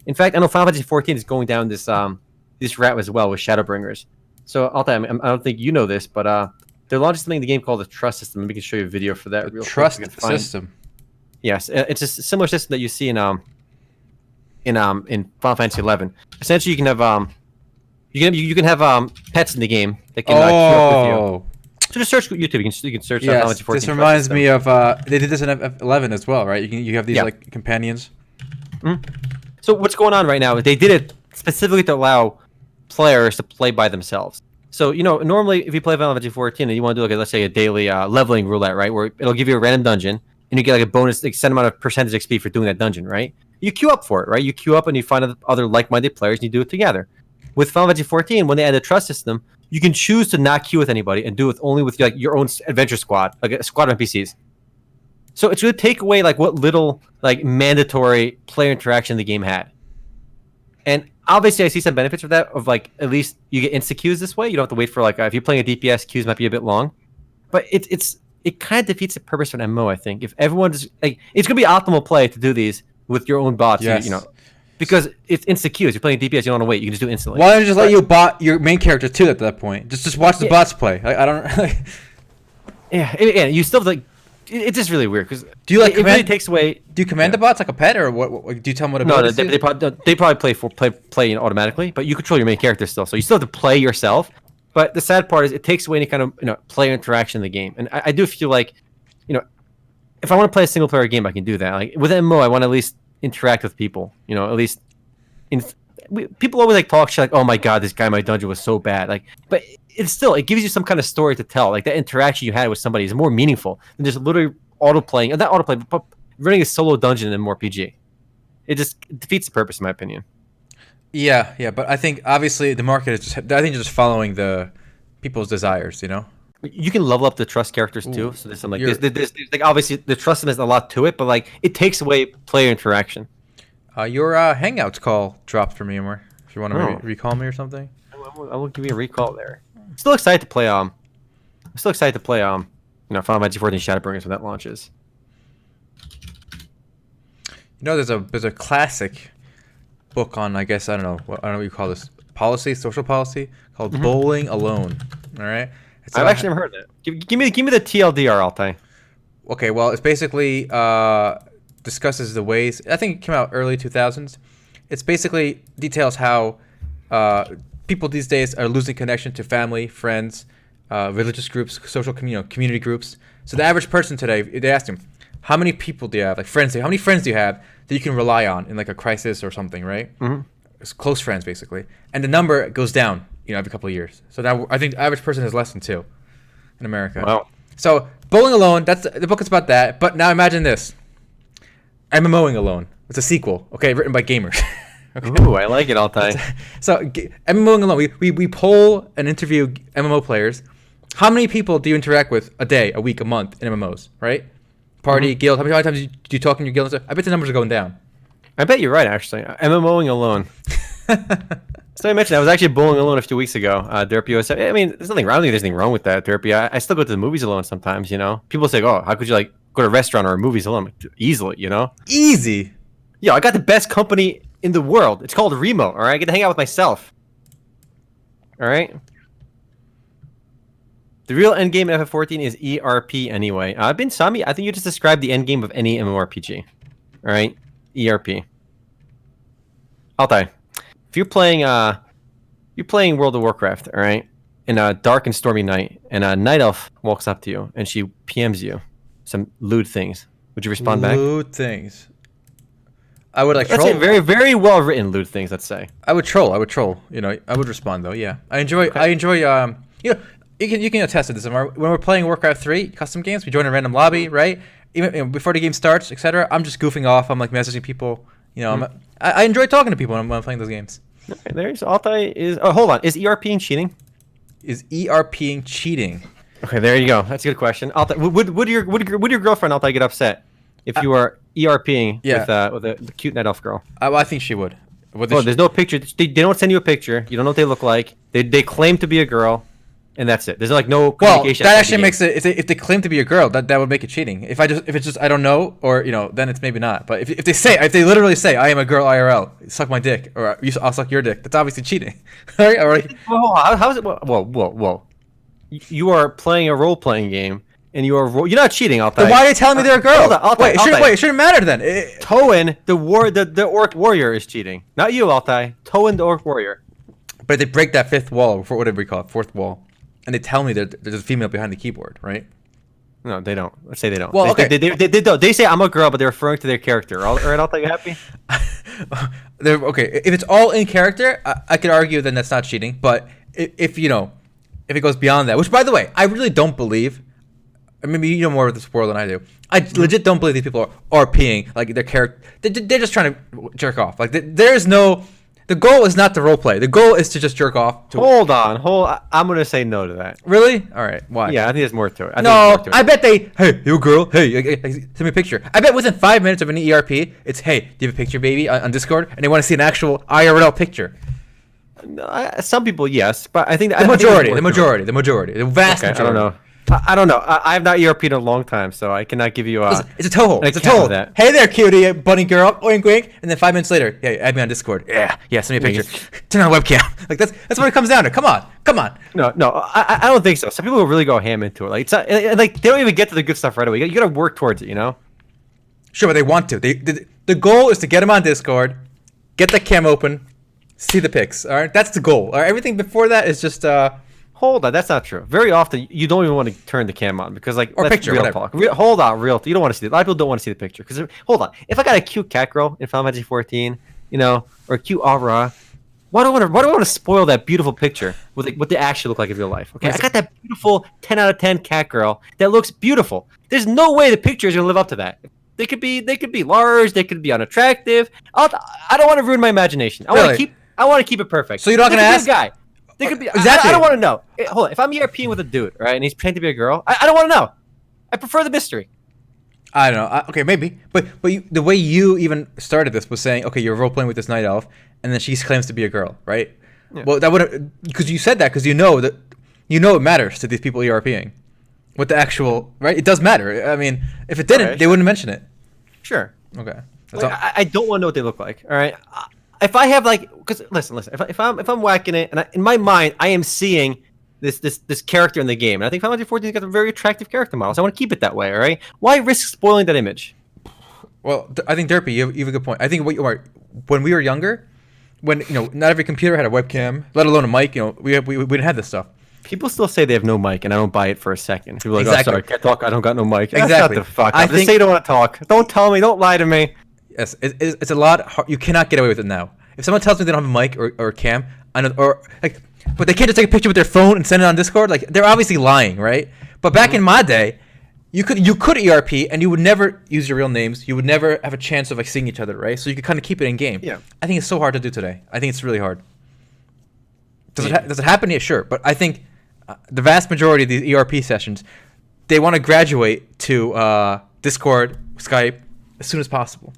In fact, I know Final Fantasy XIV is going down this route as well with Shadowbringers. So, Altay, I don't think you know this, but they're launching something in the game called the Trust System. Let me show you a video for that. The Trust System. Yes, it's a similar system that you see in Final Fantasy XI. Essentially, you can have you can have pets in the game that can queue up with you. So just search YouTube. You can search Final Fantasy XIV. This reminds me of they did this in FF11 as well, right? You have these like companions. Mm-hmm. So what's going on right now is they did it specifically to allow players to play by themselves. So normally if you play Final Fantasy XIV and you want to do like let's say a daily leveling roulette, right, where it'll give you a random dungeon and you get like a bonus like set amount of percentage XP for doing that dungeon, right? You queue up for it, right? You queue up and you find other like-minded players and you do it together. With Final Fantasy XIV, when they added the trust system, you can choose to not queue with anybody and do it only with like your own adventure squad, like a squad of NPCs. So it's going to take away like what little like mandatory player interaction the game had. And obviously, I see some benefits of that. Of like at least you get insta queues this way. You don't have to wait for like if you're playing a DPS, queues might be a bit long. But it kind of defeats the purpose of an MMO. I think if everyone's like, it's going to be optimal play to do these with your own bots. Yes. Because it's insta queues. You're playing DPS, you don't want to wait. You can just do it instantly. Why don't you just let you bot your main character too at that point? Just watch the bots play. I don't. Yeah. You still like. It's just really weird because do you like it really takes away. Do you command the bots like a pet, or what? Do you tell them what? No, they probably play automatically, but you control your main character still, so you still have to play yourself. But the sad part is it takes away any kind of player interaction in the game, and I do feel like if I want to play a single player game, I can do that. Like with MMO, I want to at least interact with people. At least people always like talk shit like, oh my god, this guy in my dungeon was so bad. Like, but it gives you some kind of story to tell. Like that interaction you had with somebody is more meaningful than just literally auto-playing. Not auto-play, but running a solo dungeon in MMORPG. It just defeats the purpose, in my opinion. Yeah, but I think obviously the market is just following the people's desires. You can level up the trust characters too. So there's some like there's like obviously the trust has a lot to it, but like it takes away player interaction. Your Hangouts call dropped for me, Amor. If you want to maybe recall me or something. I will give you a recall there. Still excited to play Final Fantasy XIV Shadowbringers when that launches. There's a classic book on I don't know what you call this social policy called Bowling Alone. All right. I've actually never heard that. Give me the TLDR, Altay. Okay, well, it's basically discusses the ways. I think it came out early 2000s. It's basically details how people these days are losing connection to family, friends, religious groups, social community groups. So the average person today, they asked him, how many people do you have, like friends? How many friends do you have that you can rely on in like a crisis or something, right? Mm-hmm. It's close friends, basically. And the number goes down, every couple of years. So now I think the average person has less than 2 in America. Wow. So Bowling Alone, that's the book is about that. But now imagine this. MMOing Alone. It's a sequel, okay, written by gamers. Okay. Ooh, I like it, Altay. So MMOing Alone, we poll and interview MMO players. How many people do you interact with a day, a week, a month in MMOs, right? Party, guild. How many times do you talk in your guild? I bet the numbers are going down. I bet you're right, actually. MMOing Alone. So I mentioned I was actually bowling alone a few weeks ago. Derpy, I mean, there's nothing wrong. I don't think there's anything wrong with that, Derpy. I still go to the movies alone sometimes. People say, "Oh, how could you like go to a restaurant or movies alone?" Like, easily, Easy. Yeah, I got the best company in the world. It's called Remo. All right, I get to hang out with myself. All right. The real end game in FF14 is ERP anyway. Sami, I think you just described the end game of any MMORPG. All right, ERP. Altay. If you're playing World of Warcraft, all right, in a dark and stormy night, and a night elf walks up to you and she PMs you some lewd things, would you respond back? Lewd things. I would troll. Let's say very, very well written lewd things. Let's say. I would troll. I would respond though. Yeah, I enjoy. You can attest to this. When we're playing Warcraft 3 custom games, we join a random lobby, right? Even before the game starts, etc. I'm just goofing off. I'm like messaging people. I enjoy talking to people when I'm playing those games. Okay, there's Altay is. Oh, hold on. Is ERPing cheating? Is ERPing cheating? Okay, there you go. That's a good question. Altay, would your girlfriend Altay get upset if you are ERPing with a cute night elf girl? I think she would. There's no picture. They don't send you a picture. You don't know what they look like. They claim to be a girl. and that's it. There's like no Well, communication. that actually makes it. If they claim to be a girl, that would make it cheating. If it's just I don't know, or then it's maybe not. But if they literally say I am a girl IRL, suck my dick, or I'll suck your dick, that's obviously cheating. Right? Well, how is it? Whoa. You are playing a role-playing game, and you're not cheating. Then why are they telling me they're a girl? Wait, it shouldn't matter then. Toen, the orc warrior is cheating. Not you, Altai. Toen, the orc warrior. But they break that fifth wall, or whatever we call it, fourth wall, and they tell me there's a female behind the keyboard, right? No, they don't. Let's say they don't. Well, okay. They don't. They say I'm a girl, but they're referring to their character. All right, Altai, you happy? Okay, if it's all in character, I could argue then that's not cheating. But if it goes beyond that, which by the way, I really don't believe. Maybe you know more of this world than I do. I legit don't believe these people are RPing like their character. They're just trying to jerk off. Like there's no. The goal is not to roleplay. The goal is to just jerk off. Hold on. I'm gonna say no to that. Really? All right. Why? Yeah, I think there's more to it. I bet they. Hey, you girl. Hey, send me a picture. I bet within 5 minutes of an ERP, it's hey, do you have a picture, baby, on Discord, and they want to see an actual IRL picture. Some people, yes, but I think the majority, the vast majority. I don't know. I've not ERP'd in a long time, so I cannot give you a. It's a toehold. It's a toehold. Hey there, cutie, bunny girl, oink oink, and then 5 minutes later, yeah, add me on Discord. Yeah, send me a picture. Turn on webcam. Like that's what it comes down to. Come on. No, I don't think so. Some people will really go ham into it. Like it's not, like they don't even get to the good stuff right away. You gotta work towards it, you know. Sure, but they want to. The goal is to get them on Discord, get the cam open, see the pics. All right, that's the goal. All right, everything before that is just. Hold on, that's not true. Very often, you don't even want to turn the cam on because, like, or picture, real whatever. Talk. Hold on, real. You don't want to see it. A lot of people don't want to see the picture because, hold on, if I got a cute cat girl in Final Fantasy 14, or a cute aura, why do I want to spoil that beautiful picture with what they actually look like in real life? Okay, I got that beautiful 10 out of 10 cat girl that looks beautiful. There's no way the picture is gonna live up to that. They could be large. They could be unattractive. I don't want to ruin my imagination. I want to keep it perfect. So you're not gonna ask guy. They could be exactly. I don't want to know. Hold on. If I'm ERPing with a dude, right, and he's pretending to be a girl, I don't want to know. I prefer the mystery. I don't know. Okay, maybe. But the way you even started this was saying, okay, you're role playing with this night elf, and then she claims to be a girl, right? Yeah. Well, that would because you said that because you know it matters to these people ERPing. What the actual right? It does matter. I mean, if it didn't, they wouldn't mention it. Sure. Okay. I don't want to know what they look like. All right. If I have because listen. If I'm whacking it, and in my mind I am seeing this character in the game, and I think Final Fantasy 14's got a very attractive character model, so I want to keep it that way. All right. Why risk spoiling that image? Well, I think Derpy, you have a good point. I think when we were younger, when not every computer had a webcam, let alone a mic. We didn't have this stuff. People still say they have no mic, and I don't buy it for a second. People are like, exactly. "Oh, sorry, can't talk. I don't got no mic." Exactly. Shut the fuck up. Just say you don't want to talk. Don't tell me. Don't lie to me. Yes, it's a lot. You cannot get away with it now. If someone tells me they don't have a mic or a cam, but they can't just take a picture with their phone and send it on Discord, like they're obviously lying, right? But back in my day, you could ERP and you would never use your real names. You would never have a chance of seeing each other, right? So you could kind of keep it in game. Yeah. I think it's so hard to do today. I think it's really hard. Does it happen? Yeah, sure. But I think the vast majority of these ERP sessions, they want to graduate to Discord, Skype as soon as possible.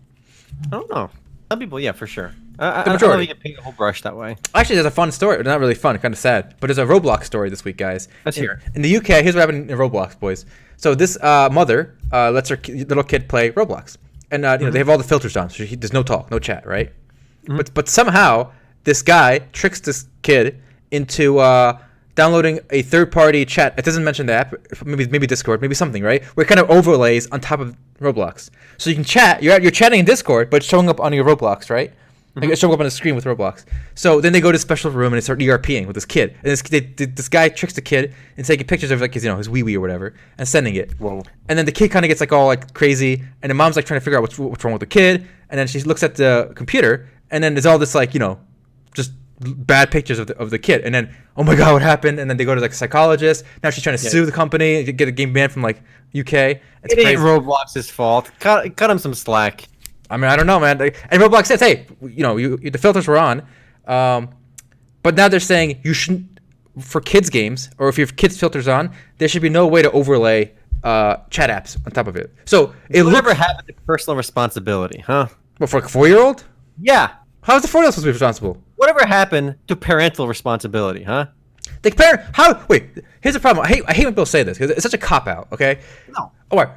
I don't know. Some people, yeah, for sure. I the majority. don't know if you can paint a whole brush that way. Actually, there's a fun story. Not really fun, kind of sad. But there's a Roblox story this week, guys. Let's hear it. In the UK, here's what happened in Roblox, boys. So this mother lets her little kid play Roblox. And they have all the filters on, so there's no talk, no chat, right? Mm-hmm. But somehow, this guy tricks this kid into downloading a third-party chat. It doesn't mention the app, maybe Discord, maybe something, right? Where it kind of overlays on top of Roblox. So you can chat. You're chatting in Discord, but it's showing up on your Roblox, right? Like it's showing up on the screen with Roblox. So then they go to a special room and they start ERPing with this kid. And this guy tricks the kid and taking pictures of his wee-wee or whatever and sending it. Whoa. And then the kid kind of gets all crazy, and the mom's trying to figure out what's wrong with the kid. And then she looks at the computer, and then there's all this just bad pictures of the kid. And then, oh my god, what happened? And then they go to a psychologist. Now she's trying to sue the company, get a game banned from UK. It's it ain't Roblox's fault. Cut him some slack. I mean, I don't know, man. And Roblox says, hey, the filters were on, but now they're saying you shouldn't, for kids games, or if you have kids filters on, there should be no way to overlay chat apps on top of it. So whatever happened to personal responsibility, huh? What, for a 4-year-old? Yeah. How is the 4-year-old supposed to be responsible? Whatever happened to parental responsibility, huh? The parent, how? Wait, here's the problem. I hate when people say this because it's such a cop out. Okay. No. All right.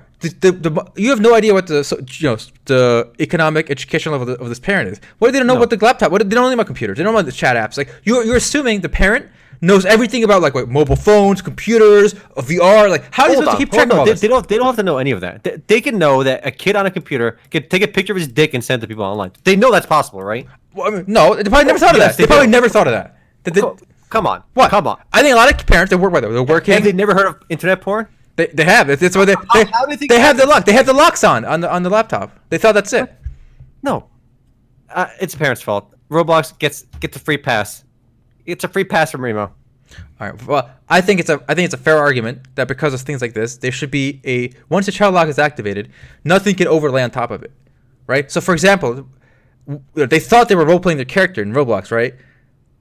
You have no idea what the economic education level of this parent is. What do they don't know about the laptop? They don't know about computers. They don't know about the chat apps. Like you're assuming the parent knows everything about like mobile phones, computers, VR. Like how are you supposed to keep track of all this? They don't have to know any of that. They can know that a kid on a computer can take a picture of his dick and send it to people online. They know that's possible, right? Well, I mean, no, they probably never thought of that. They probably never thought of that. Come on. What? Come on. I think a lot of parents they're working. Have they never heard of internet porn? They have. That's why they have the lock. They have the locks on the laptop. They thought that's it. No, it's the parents' fault. Roblox gets a free pass. It's a free pass from Remo. All right. Well, I think it's a fair argument that because of things like this, there should be once the child lock is activated, nothing can overlay on top of it, right? So, for example, they thought they were role playing their character in Roblox, right?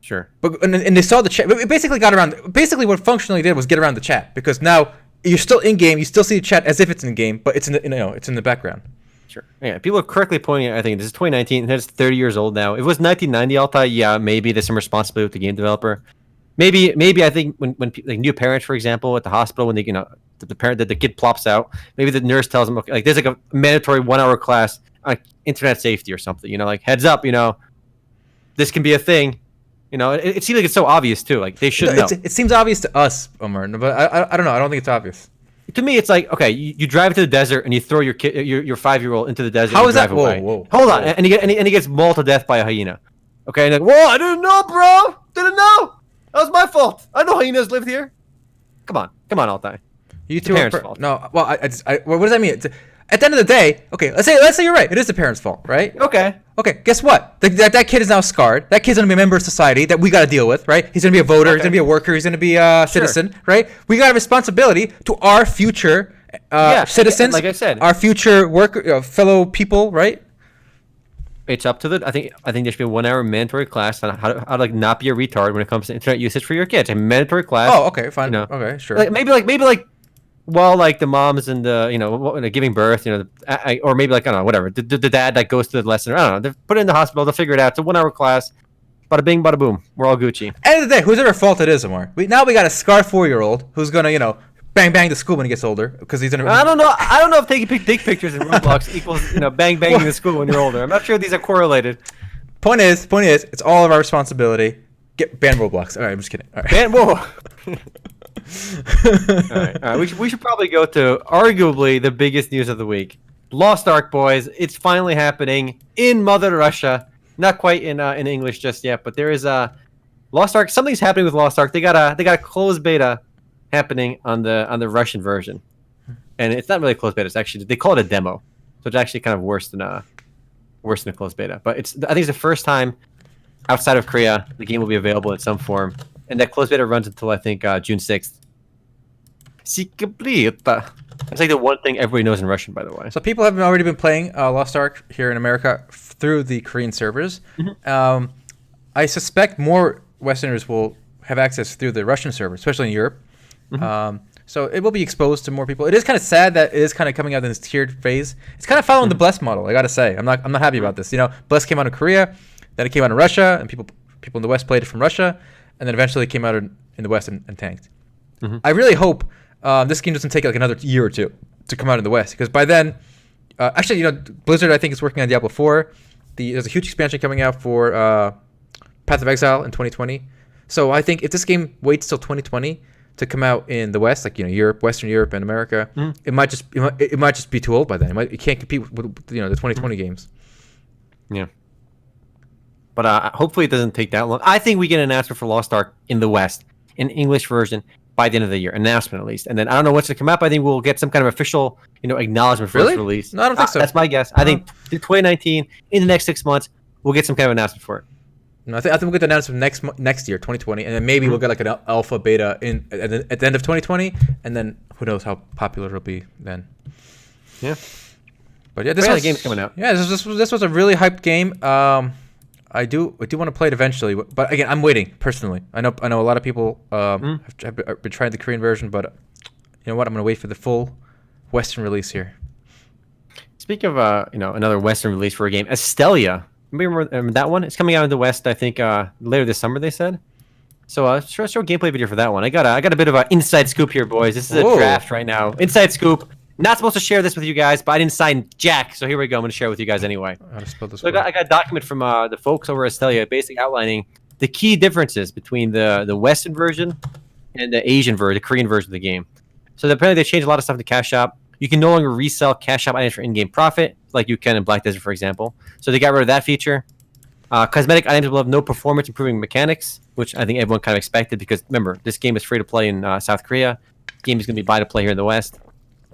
Sure. But and they saw the chat. It basically got around. Basically, what functionally did was get around the chat because now you're still in game. You still see the chat as if it's in game, but it's it's in the background. Sure. Yeah. People are correctly pointing out. I think this is 2019. It's 30 years old now. If it was 1990, Altay, yeah, maybe there's some responsibility with the game developer. Maybe I think when like new parents, for example, at the hospital when they the parent that the kid plops out, maybe the nurse tells them, okay, like there's like a mandatory 1-hour class on internet safety or something. Like heads up, this can be a thing. It seems like it's so obvious too. Like they should know. It seems obvious to us, Omar, but I don't know. I don't think it's obvious. To me, it's like, okay, you drive to the desert and you throw your 5-year-old into the desert. How is that? Whoa. Hold on, and he gets mauled to death by a hyena. Okay, and like, whoa, I didn't know, bro. Didn't know. That was my fault. I know hyenas lived here. Come on, Altay. You two are fault. No, well, what does that mean? At the end of the day, okay, let's say you're right. It is the parents' fault, right? Okay. Guess what? That kid is now scarred. That kid's gonna be a member of society that we gotta deal with, right? He's gonna be a voter. Okay. He's gonna be a worker. He's gonna be a citizen, right? We got a responsibility to our future citizens. Like I said, our future worker, fellow people, right? It's up to I think there should be a 1-hour mandatory class on how to like not be a retard when it comes to internet usage for your kids. A mandatory class. Oh, okay, fine. Okay, sure. Like, maybe while like the moms and the giving birth, or maybe like I don't know, whatever. The dad that goes to the lesson. I don't know. They put it in the hospital. They'll figure it out. It's a 1-hour class. Bada bing, bada boom. We're all Gucci. End of the day, whose ever fault it is, Amar. We got a scarred 4-year-old who's gonna bang the school when he gets older because he's gonna. I don't know if taking dick pictures in Roblox equals bang in the school when you're older. I'm not sure these are correlated. Point is, it's all of our responsibility. Ban Roblox. All right, I'm just kidding. All right. Ban all right. We should probably go to arguably the biggest news of the week. Lost Ark, boys. It's finally happening in Mother Russia. Not quite in English just yet, but there is a Lost Ark. Something's happening with Lost Ark. They got a closed beta happening on the Russian version, and it's not really a closed beta. It's actually they call it a demo, so it's actually kind of worse than a closed beta. But I think it's the first time outside of Korea the game will be available in some form, and that closed beta runs until I think June 6th. That's like the one thing everybody knows in Russian, by the way. So people have already been playing Lost Ark here in America through the Korean servers. Mm-hmm. I suspect more Westerners will have access through the Russian server, especially in Europe. Mm-hmm. So it will be exposed to more people. It is kind of sad that it is kind of coming out in this tiered phase. It's kind of following the Bless model. I gotta say, I'm not happy about this. Bless came out in Korea, then it came out in Russia, and people in the West played it from Russia, and then eventually it came out in the West and tanked. Mm-hmm. I really hope this game doesn't take like another year or two to come out in the West, because by then, actually, Blizzard I think is working on Diablo 4. There's a huge expansion coming out for Path of Exile in 2020. So I think if this game waits till 2020 to come out in the West, like Europe, Western Europe, and America, it might just be too old by then. It can't compete with the 2020 games. Yeah, but hopefully it doesn't take that long. I think we get an announcement for Lost Ark in the West, in English version, by the end of the year, announcement at least, and then I don't know what's to come up. I think we'll get some kind of official, acknowledement for its release. No, I don't think so. That's my guess. I think 2019, in the next 6 months, we'll get some kind of announcement for it. No, I think we'll get the announcement next year, 2020, and then maybe we'll get like an alpha beta at the end of 2020, and then who knows how popular it'll be then. Yeah. But yeah, the game's coming out. Yeah, this was a really hyped game. I do want to play it eventually, but again, I'm waiting personally. I know a lot of people have been trying the Korean version, but you know what? I'm gonna wait for the full Western release here. Speaking of another Western release for a game, Astellia. Remember that one? It's coming out in the West, I think, later this summer. They said. So show a gameplay video for that one. I got a bit of an inside scoop here, boys. This is a Whoa. draft right now. Inside scoop. Not supposed to share this with you guys, but I didn't sign jack, so here we go. I'm going to share it with you guys anyway. How to spell this So I got a document from the folks over at Astellia, basically outlining the key differences between the Western version and the Asian version, the Korean version of the game. So apparently they changed a lot of stuff in the cash shop. You can no longer resell cash shop items for in-game profit, like you can in Black Desert, for example. So they got rid of that feature. Cosmetic items will have no performance improving mechanics, which I think everyone kind of expected because remember, this game is free to play in South Korea. The game is going to be buy to play here in the West.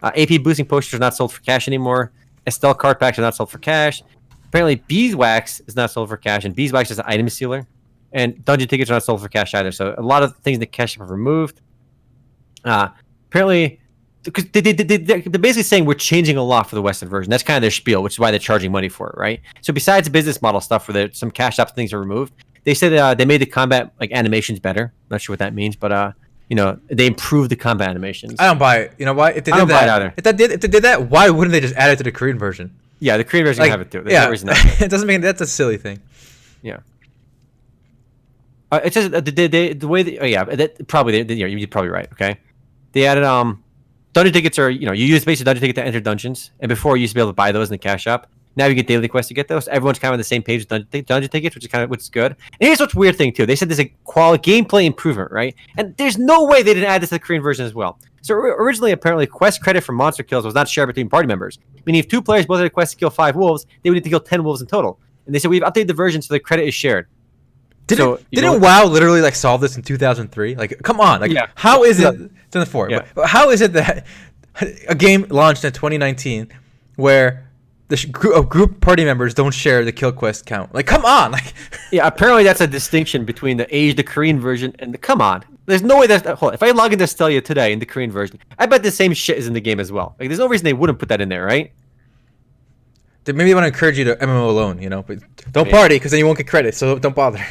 AP boosting posters are not sold for cash anymore. Estelle card packs are not sold for cash. Apparently, beeswax is not sold for cash, and beeswax is an item sealer. And dungeon tickets are not sold for cash either. So a lot of things in the cash shop are removed. Apparently, because they're basically saying we're changing a lot for the Western version. That's kind of their spiel, which is why they're charging money for it, right? So besides the business model stuff where some cash shop things are removed, they said they made the combat like animations better. Not sure what that means, but they improved the combat animations. I don't buy it. You know why? If they did that, if they did that, why wouldn't they just add it to the Korean version? Yeah, the Korean version can have it too. There's no reason not. It doesn't mean that's a silly thing. Yeah. It says the way you're probably right. Okay, they added dungeon tickets are you use basically dungeon ticket to enter dungeons, and before you used to be able to buy those in the cash shop. Now you get daily quests to get those. Everyone's kind of on the same page with dungeon tickets, which is good. And here's what's weird thing too. They said there's a quality gameplay improvement, right? And there's no way they didn't add this to the Korean version as well. So originally, apparently, quest credit for monster kills was not shared between party members. Meaning, if two players both had a quest to kill 5 wolves, they would need to kill 10 wolves in total. And they said we've updated the version so the credit is shared. Didn't WoW literally like solve this in 2003? Like, come on! Like, how is it? It's in the 4. Yeah. But how is it that a game launched in 2019 where the group party members don't share the kill quest count? Like, come on! Like, yeah, apparently that's a distinction between the Korean version and the. Come on, there's no way hold on. If I log into Astellia today in the Korean version, I bet the same shit is in the game as well. Like, there's no reason they wouldn't put that in there, right? Maybe they want to encourage you to MMO alone, but don't party because then you won't get credit. So don't bother.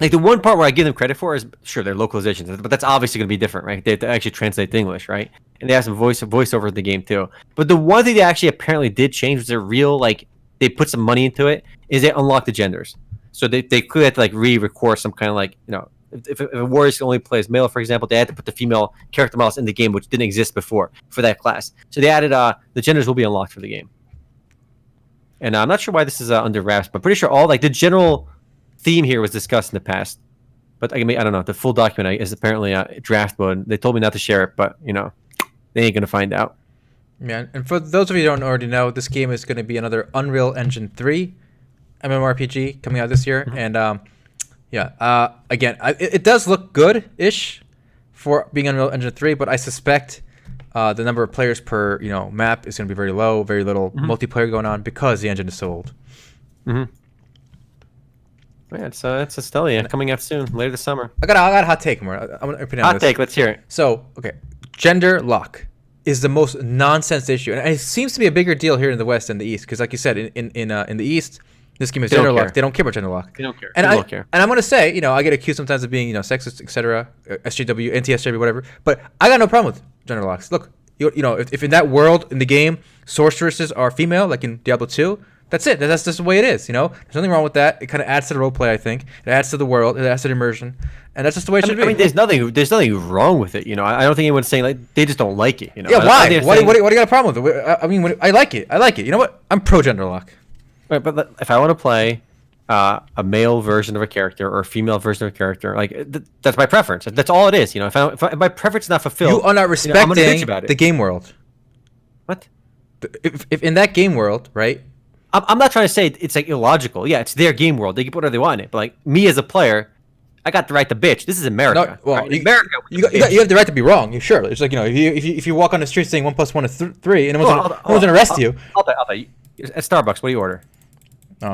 Like the one part where I give them credit for is sure their localizations, but that's obviously going to be different, right? They have to actually translate to English, right? And they have some voiceover in the game too. But the one thing they actually apparently did change was their real they put some money into it is they unlocked the genders. So they clearly had to re-record some kind of if a warrior only plays male, for example, they had to put the female character models in the game, which didn't exist before for that class. So they added the genders will be unlocked for the game. And I'm not sure why this is under wraps, but pretty sure all the general theme here was discussed in the past. But I don't know. The full document is apparently draft mode. They told me not to share it, but they ain't gonna find out. Yeah, and for those of you who don't already know, this game is going to be another Unreal Engine 3 MMORPG coming out this year, and again, it does look good-ish for being Unreal Engine 3, but I suspect the number of players per map is going to be very low, very little multiplayer going on because the engine is so old. Yeah, it's Astellia coming out soon, later this summer. I got a hot take, more. I'm gonna put hot take. Let's hear it. So, okay, gender lock is the most nonsense issue, and it seems to be a bigger deal here in the West than the East. Because, like you said, in the East, this game is gender lock. They don't care about gender lock. They don't care. And they don't care. And I'm gonna say, I get accused sometimes of being, sexist, etc., SJW, NTSJW, whatever. But I got no problem with gender locks. Look, if in that world in the game, sorceresses are female, like in Diablo 2. That's it. That's just the way it is. There's nothing wrong with that. It kind of adds to the roleplay. I think it adds to the world. It adds to the immersion, and that's just the way it should be. I mean, there's nothing wrong with it. I don't think anyone's saying they just don't like it. Yeah, why? What do you got a problem with it? I mean, I like it. You know what? I'm pro gender lock. Right, but if I want to play a male version of a character or a female version of a character, that's my preference. That's all it is. If my preference is not fulfilled, you are not respecting I'm gonna bitch about it. The game world. What? If in that game world, right? I'm not trying to say it's illogical. Yeah, it's their game world. They can put whatever they want in it. But me as a player, I got the right to bitch. This is America. No, well, America. You have the right to be wrong. Sure. It's like if you walk on the street saying 1 + 1 is 3, and no one's gonna arrest you. Altay, at Starbucks, what do you order?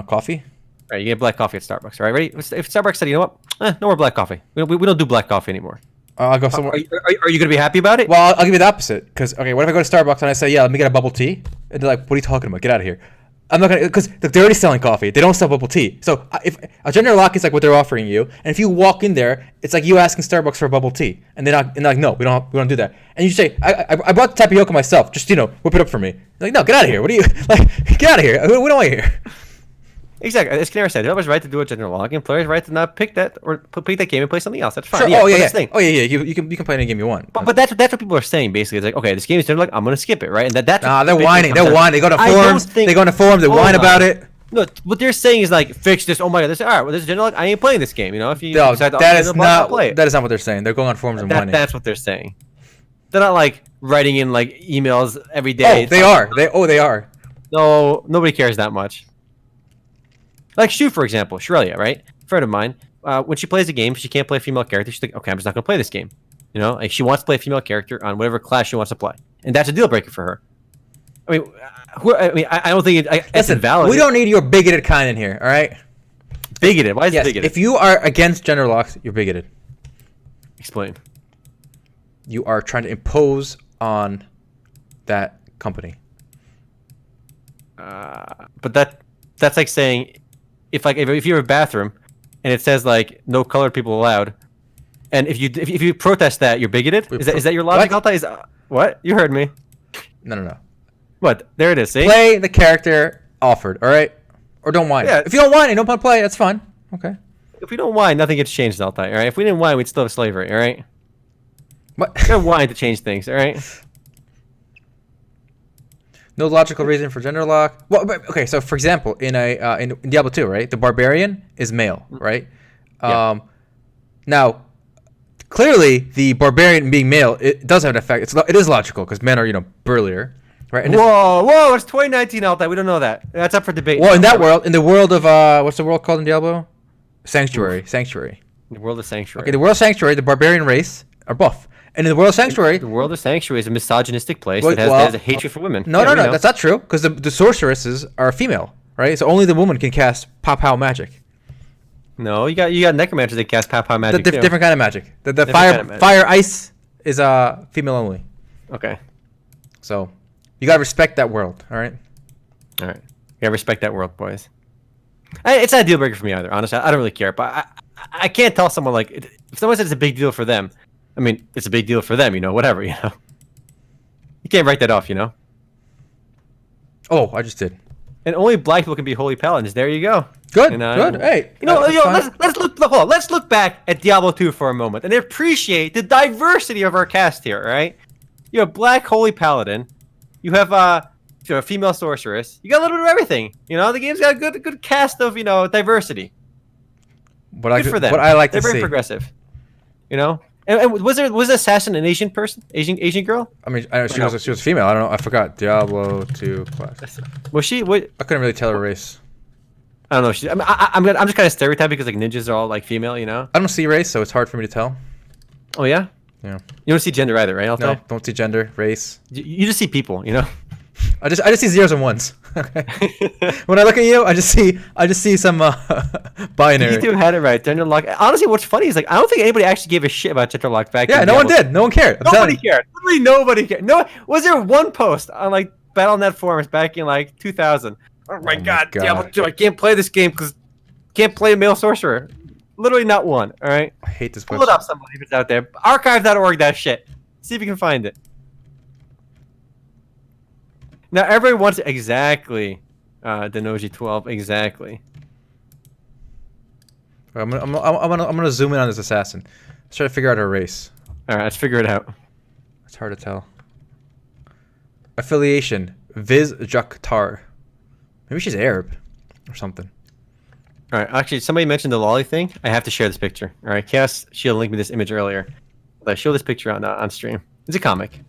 Coffee. All right, you get black coffee at Starbucks. All right, ready? If Starbucks said, you know what, no more black coffee. We don't do black coffee anymore. I'll go somewhere. Are you gonna be happy about it? Well, I'll give you the opposite. Because what if I go to Starbucks and I say, let me get a bubble tea, and they're like, what are you talking about? Get out of here. I'm not gonna, because they're already selling coffee. They don't sell bubble tea. So if a gender lock is like what they're offering you, and if you walk in there, it's like you asking Starbucks for a bubble tea, and they're like, no, we don't do that. And you say, I brought the tapioca myself. Just whip it up for me. They're like, no, get out of here. What are you like? Get out of here. We don't want you here. Exactly. As Canary said, developers right to do a gender lock, and players right to not pick that or pick that game and play something else. That's fine. Sure. Yeah, Oh yeah, that's the yeah. thing. Oh yeah, yeah. You can play any game you want. But that's what people are saying basically. It's like, okay, this game is gender lock. I'm gonna skip it, right? And that's Nah, they're whining. They're whining. They go to forums. They go to forums. They whine about it. No, what they're saying is like, fix this. Oh my god, this. All right, well, this is gender lock. I ain't playing this game. You know, if you No, decide to that is unbanned, I'll not. play it. That is not what they're saying. They're going on forums and whining. That's what they're saying. They're not like writing in like emails every day. Oh, they are. They are. No, nobody cares that much. Like Shu, for example, Shrelia, right? A friend of mine. When she plays a game, she can't play a female character. She's like, okay, I'm just not gonna play this game. You know, like she wants to play a female character on whatever class she wants to play, and that's a deal breaker for her. I mean, I don't think it's invalid. We don't need your bigoted kind in here. All right. Bigoted. Why is it Yes, bigoted? if you are against gender locks, you're bigoted. Explain. You are trying to impose on that company. But that's like saying, if you have a bathroom, and it says like no colored people allowed, and if you protest that, you're bigoted. Is that your logic, Altay? What? You heard me. No. What? There it is. See? Play the character offered. All right, or don't whine. Yeah. If you don't whine and don't want to play, that's fine. Okay. If we don't whine, nothing gets changed, Altay. All right. If we didn't whine, we'd still have slavery. All right. What? You gotta whine to change things. All right. No logical reason for gender lock. Well, okay. So, for example, in Diablo 2, right, the barbarian is male, right? Yeah. Now, clearly, the barbarian being male, it does have an effect. It is logical because men are burlier, right? And Whoa! It's 2019, Altay. We don't know that. That's up for debate. well, in the world of what's the world called in Diablo? Sanctuary. The world of Sanctuary. Okay, the world of Sanctuary, the barbarian race are buff. And in the world of Sanctuary... The world of Sanctuary is a misogynistic place that has a hatred for women. No, that's not true. Because the sorceresses are female, right? So only the woman can cast pow magic. No, you got necromancers that cast pow magic too. Different kind of magic. The fire ice is female only. Okay. So you gotta respect that world, all right? All right. You gotta respect that world, boys. It's not a deal breaker for me either, honestly. I don't really care. But I can't tell someone, like, if someone says it's a big deal for them, I mean, it's a big deal for them, whatever, You can't write that off, Oh, I just did. And only black people can be holy paladins. There you go. Good, good. Hey, let's look back at Diablo 2 for a moment and appreciate the diversity of our cast here, all right? You have black holy paladin. You have a female sorceress. You got a little bit of everything. The game's got a good cast of, diversity. Good for them. What I like They're to see. very progressive. And was the assassin an Asian person? Asian girl? I mean, she was female. I don't know. I forgot. Diablo 2 class. Was she? What? I couldn't really tell her race. I don't know. I'm just kind of stereotyping because like ninjas are all like female, I don't see race, so it's hard for me to tell. Oh yeah. Yeah. You don't see gender either, right? No, don't see gender, race. You just see people, I just see zeros and ones. Okay. When I look at you, I just see some binary. You two had it right. Gender lock. Honestly, what's funny is like I don't think anybody actually gave a shit about gender lock back then. Yeah, no one did. No one cared. Nobody cared. Literally nobody cared. No, was there one post on like Battle.net forums back in like 2000? Oh my god, Diablo 2, I can't play this game because can't play a male sorcerer. Literally not one. All right. I hate this. Pull it up, somebody if it's out there. Archive.org that shit. See if you can find it. Now everyone wants exactly Denoji 12 exactly. I'm gonna zoom in on this assassin. Let's try to figure out her race. All right, let's figure it out. It's hard to tell. Affiliation: Viz Jaktar. Maybe she's Arab or something. All right, actually, somebody mentioned the loli thing. I have to share this picture. All right, Chaos Shield linked me this image earlier. I show this picture on stream. It's a comic.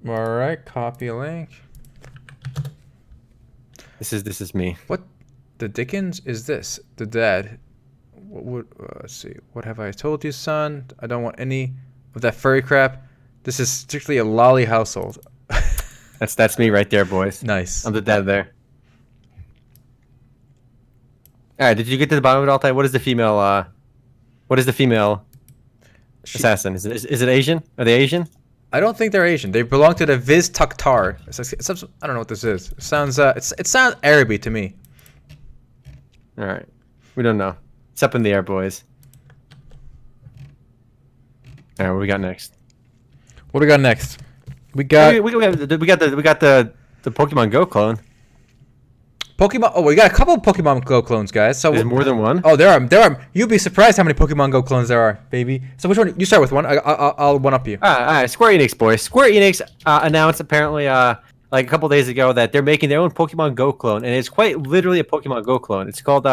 All right, copy a link. This is me. What the Dickens is this? The dad. What would let's see. What have I told you, son? I don't want any of that furry crap. This is strictly a lolly household. That's me right there, boys. Nice. I'm the dad there. All right, did you get to the bottom of it, Altay? What is the female? What is the female assassin? Is it Asian? Are they Asian? I don't think they're Asian. They belong to the Viz Taktar. I don't know what this is. It sounds it sounds Araby to me. All right, we don't know. It's up in the air, boys. All right, what we got next? What do we got next? We got the Pokemon Go clone. Pokemon. Oh, we got a couple of Pokemon Go clones, guys. So there's more than one. Oh, there are. You'd be surprised how many Pokemon Go clones there are, baby. So which one? You start with one. I'll one up you. All right, Square Enix, boys. Square Enix announced apparently like a couple days ago that they're making their own Pokemon Go clone, and it's quite literally a Pokemon Go clone. It's called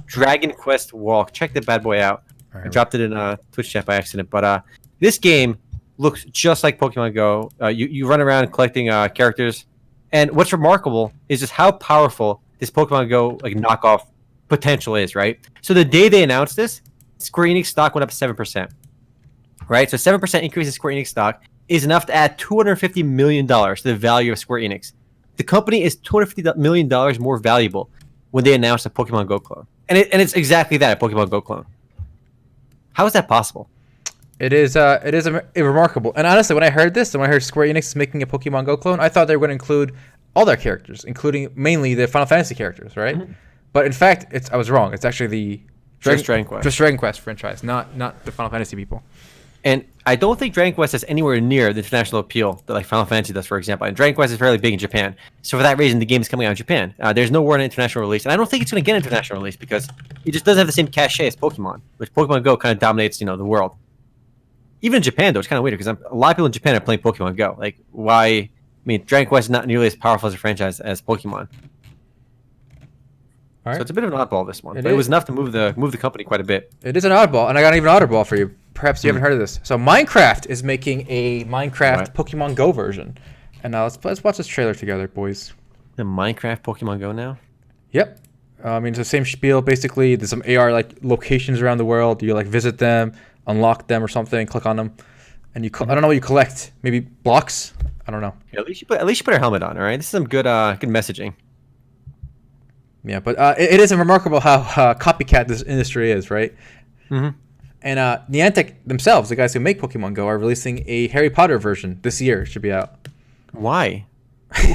Dragon Quest Walk. Check the bad boy out. Right, I dropped it in Twitch chat by accident, but this game looks just like Pokemon Go. You run around collecting characters, and what's remarkable is just how powerful this Pokemon Go like knockoff potential is, right? So the day they announced this, Square Enix stock went up 7%. Right? So 7% increase in Square Enix stock is enough to add $250 million to the value of Square Enix. The company is $250 million more valuable when they announced a Pokemon Go clone. And it's exactly that, a Pokemon Go clone. How is that possible? It is remarkable. And honestly, when I heard this, and when I heard Square Enix is making a Pokemon Go clone, I thought they were going to include all their characters, including mainly the Final Fantasy characters, right? Mm-hmm. But in fact, I was wrong. It's actually the Dragon Quest franchise, not the Final Fantasy people. And I don't think Dragon Quest is anywhere near the international appeal that like Final Fantasy does, for example. And Dragon Quest is fairly big in Japan. So for that reason, the game is coming out in Japan. There's no word on international release. And I don't think it's going to get international release because it just doesn't have the same cachet as Pokemon, which Pokemon Go kind of dominates, the world. Even in Japan, though, it's kind of weird because a lot of people in Japan are playing Pokemon Go. Like, why? I mean, Dragon Quest is not nearly as powerful as a franchise as Pokemon. All right. So it's a bit of an oddball, this one. But it was enough to move the company quite a bit. It is an oddball, and I got an even oddball for you. Perhaps you haven't heard of this. So Minecraft is making a Minecraft Pokemon Go version. And now let's watch this trailer together, boys. The Minecraft Pokemon Go now? Yep. I mean, it's the same spiel, basically. There's some AR like locations around the world. You like visit them, unlock them or something, click on them. And I don't know what you collect. Maybe blocks? I don't know. Yeah, at least you put a helmet on, all right? This is some good messaging. Yeah, but it is remarkable how copycat this industry is, right? Mm-hmm. And Niantic themselves, the guys who make Pokemon Go, are releasing a Harry Potter version this year. It should be out. Why?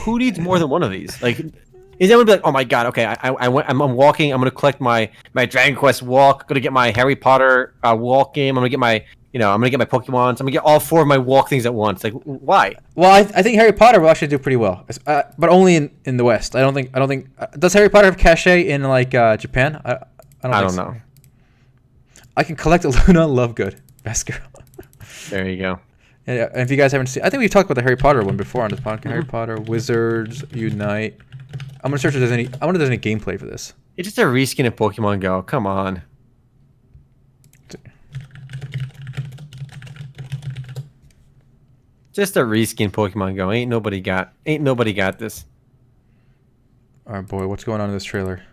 Who needs more than one of these? Like, is anyone be like, oh my god, okay, I'm walking, I'm gonna collect my Dragon Quest walk, gonna get my Harry Potter walk game, I'm gonna get my Pokemons, I'm gonna get all 4 of my walk things at once. Like, why? Well, I think Harry Potter will actually do pretty well, but only in the West. I don't think. Does Harry Potter have cachet in like Japan? I don't know. I can collect a Luna Lovegood. Best girl. There you go. And if you guys haven't seen, I think we've talked about the Harry Potter one before on this podcast. Mm-hmm. Harry Potter, Wizards Unite. I'm gonna search if there's any. I wonder if there's any gameplay for this. It's just a reskin of Pokemon Go. Come on. Just a reskin Pokemon Go. Ain't nobody got this. All right, boy. What's going on in this trailer?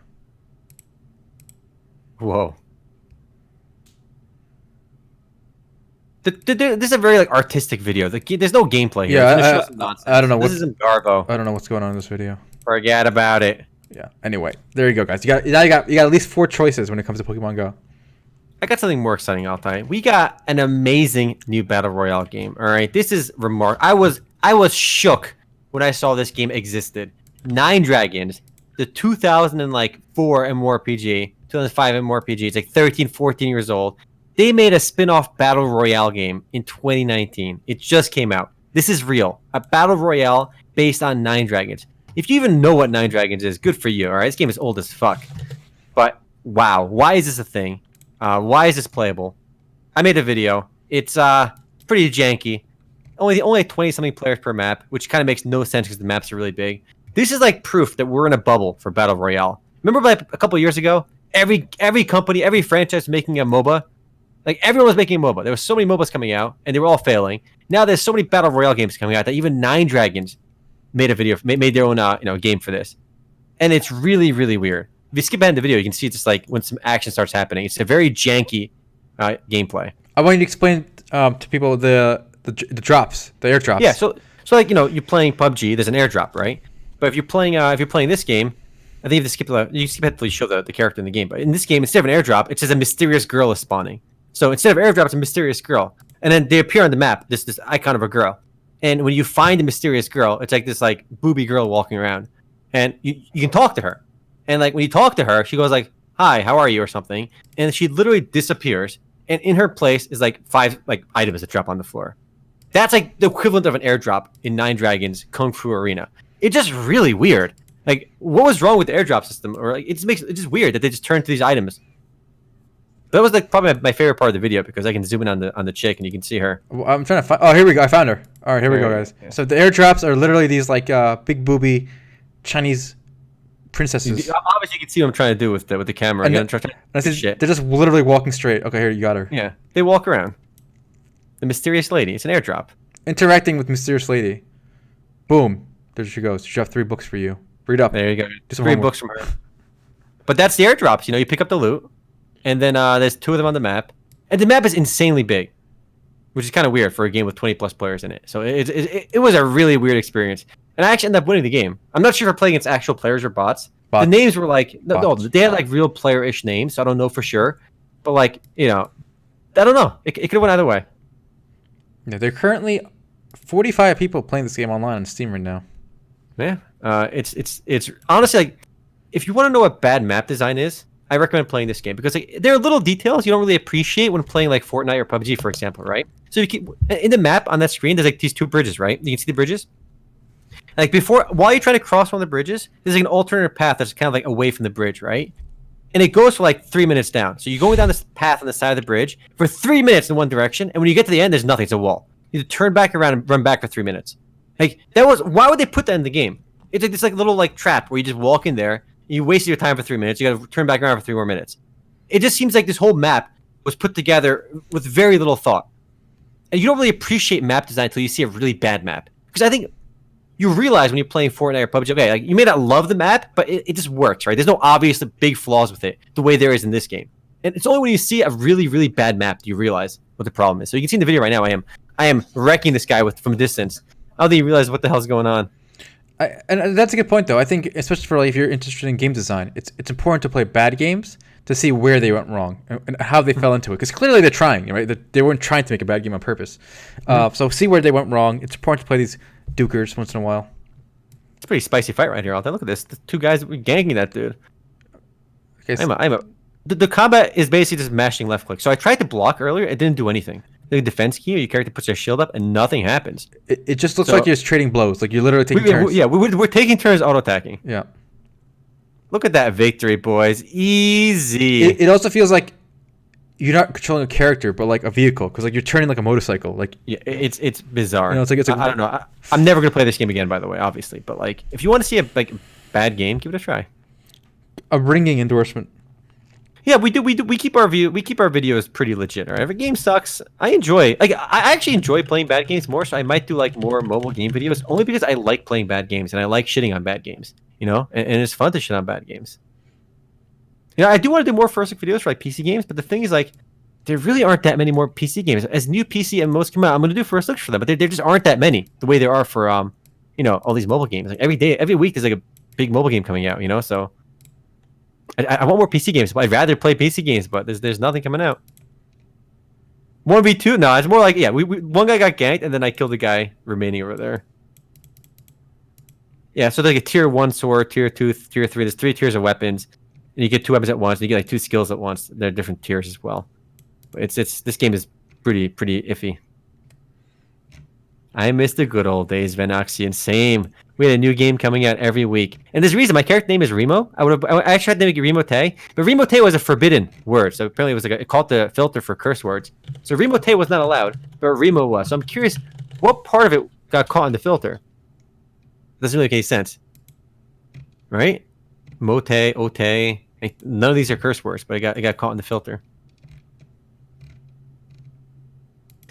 Whoa. This is a very like artistic video. There's no gameplay here. Yeah, I don't know. This isn't Garbo. I don't know what's going on in this video. Forget about it. Yeah. Anyway, there you go, guys. You got at least 4 choices when it comes to Pokemon Go. I got something more exciting, Altay. We got an amazing new battle royale game. All right, this is remarkable. I was shook when I saw this game existed. 9 Dragons, the 2004 MMORPG, 2005 MMORPG. It's like 13, 14 years old. They made a spin-off battle royale game in 2019. It just came out. This is real. A battle royale based on 9 Dragons. If you even know what 9 Dragons is, good for you. All right, this game is old as fuck. But wow, why is this a thing? Why is this playable? I made a video. It's pretty janky. Only 20-something players per map, which kind of makes no sense because the maps are really big. This is like proof that we're in a bubble for battle royale. Remember, like a couple years ago, every company, every franchise making a MOBA. Like, everyone was making a MOBA. There were so many MOBAs coming out, and they were all failing. Now there's so many battle royale games coming out that even 9 Dragons made their own game for this, and it's really, really weird. If you skip ahead in the video, you can see just like when some action starts happening. It's a very janky gameplay. I want you to explain to people the drops, the airdrops. Yeah, so like you're playing PUBG. There's an airdrop, right? But if you're playing this game, I think you skip ahead to show the character in the game. But in this game, instead of an airdrop, it says a mysterious girl is spawning. So instead of airdrop, it's a mysterious girl. And then they appear on the map, this icon of a girl. And when you find a mysterious girl, it's like this like booby girl walking around. And you can talk to her. And like when you talk to her, she goes like, "Hi, how are you?" or something. And she literally disappears. And in her place is like 5 like items that drop on the floor. That's like the equivalent of an airdrop in 9 Dragons Kung Fu Arena. It's just really weird. Like, what was wrong with the airdrop system? Or like, it's just weird that they just turn to these items. That was like probably my favorite part of the video because I can zoom in on the chick and you can see her. Well, I'm trying to find. Oh, here we go. I found her. All right, here we go, guys. Yeah. So the airdrops are literally these like big booby Chinese princesses. Obviously, you can see what I'm trying to do with the camera. And they're just literally walking straight. Okay, here you got her. Yeah, they walk around. The mysterious lady. It's an airdrop. Interacting with mysterious lady. Boom. There she goes. She have 3 books for you. Read up. There you go. Just 3 books from her. But that's the airdrops. You pick up the loot, and then there's 2 of them on the map, and the map is insanely big, which is kind of weird for a game with 20+ players in it. So it was a really weird experience, and I actually ended up winning the game. I'm not sure if I'm playing against actual players or bots. The names were like no, they had like real player-ish names, so I don't know for sure. But like I don't know. It could have went either way. Yeah, there are currently 45 people playing this game online on Steam right now. Yeah, it's honestly like, if you want to know what bad map design is, I recommend playing this game because like, there are little details you don't really appreciate when playing like Fortnite or PUBG, for example, right? So you keep in the map on that screen. There's like these 2 bridges, right? You can see the bridges. Like while you're trying to cross one of the bridges, there's like an alternative path that's kind of like away from the bridge, right? And it goes for like 3 minutes down. So you're going down this path on the side of the bridge for 3 minutes in one direction, and when you get to the end, there's nothing. It's a wall. You have to turn back around and run back for 3 minutes. Like why would they put that in the game? It's like this like little like trap where you just walk in there, you wasted your time for 3 minutes, you got to turn back around for 3 more minutes. It just seems like this whole map was put together with very little thought, and you don't really appreciate map design until you see a really bad map. Because I think you realize when you're playing Fortnite or PUBG, okay, like you may not love the map, but it just works, right? There's no obvious big flaws with it the way there is in this game. And it's only when you see a really, really bad map do you realize what the problem is. So you can see in the video right now, I am wrecking this guy from a distance. I don't think you realize what the hell's going on. And that's a good point, though. I think, especially for like, if you're interested in game design, it's important to play bad games to see where they went wrong and how they fell into it. Because clearly they're trying, right? They weren't trying to make a bad game on purpose. So see where they went wrong. It's important to play these dukers once in a while. It's a pretty spicy fight right here, Altay. Look at this. The 2 guys were ganking that dude. Okay, the combat is basically just mashing left click. So I tried to block earlier. It didn't do anything. The defense key, your character puts their shield up, and nothing happens. It just looks like you're just trading blows. Like you're literally taking turns. Yeah, we're taking turns auto-attacking. Yeah. Look at that victory, boys. Easy. It also feels like you're not controlling a character, but like a vehicle, because like you're turning like a motorcycle. Like yeah, it's bizarre. It's like I don't know. I'm never gonna play this game again, by the way, obviously. But like, if you want to see a bad game, give it a try. A ringing endorsement. Yeah, we do. We keep our videos pretty legit. All right, if a game sucks, I actually enjoy playing bad games more. So I might do like more mobile game videos, only because I like playing bad games and I like shitting on bad games. And it's fun to shit on bad games. I do want to do more first look videos for like PC games, but the thing is like, there really aren't that many more PC games. As new PC MMOs come out, I'm going to do first looks for them, but there just aren't that many the way there are for all these mobile games. Like every week there's like a big mobile game coming out. So. I want more PC games, but I'd rather play PC games, but there's nothing coming out. 1v2? No, it's more like, one guy got ganked, and then I killed the guy remaining over there. Yeah, so there's like a tier 1 sword, tier 2, tier 3. There's 3 tiers of weapons, and you get 2 weapons at once, and you get like 2 skills at once. They're different tiers as well. This game is pretty iffy. I miss the good old days, Venoxian. Same. We had a new game coming out every week. And there's a reason. My character name is Remo. I actually had to make it Remo Tay. But Remo Tay was a forbidden word. So apparently it was it called the filter for curse words. So Remo Tay was not allowed, but Remo was. So I'm curious what part of it got caught in the filter. Doesn't really make any sense. Right? Mote, Ote. None of these are curse words, but it got caught in the filter.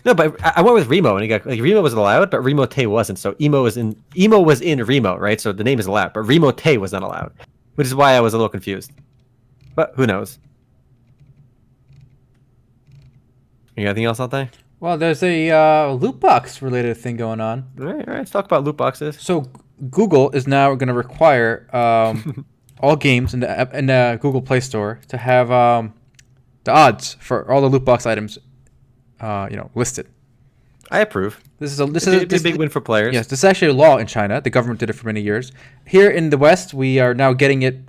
No, but I went with Remo, and Remo was allowed, but Remo Tay wasn't. So emo was in Remo, right? So the name is allowed, but Remo Tay was not allowed, which is why I was a little confused. But who knows? You got anything else out there? Well, there's a loot box related thing going on. All right, let's talk about loot boxes. So Google is now going to require all games in the Google Play Store to have the odds for all the loot box items. Listed. I approve. This is a big win for players. Yes, this is actually a law in China. The government did it for many years. Here in the West, we are now getting it,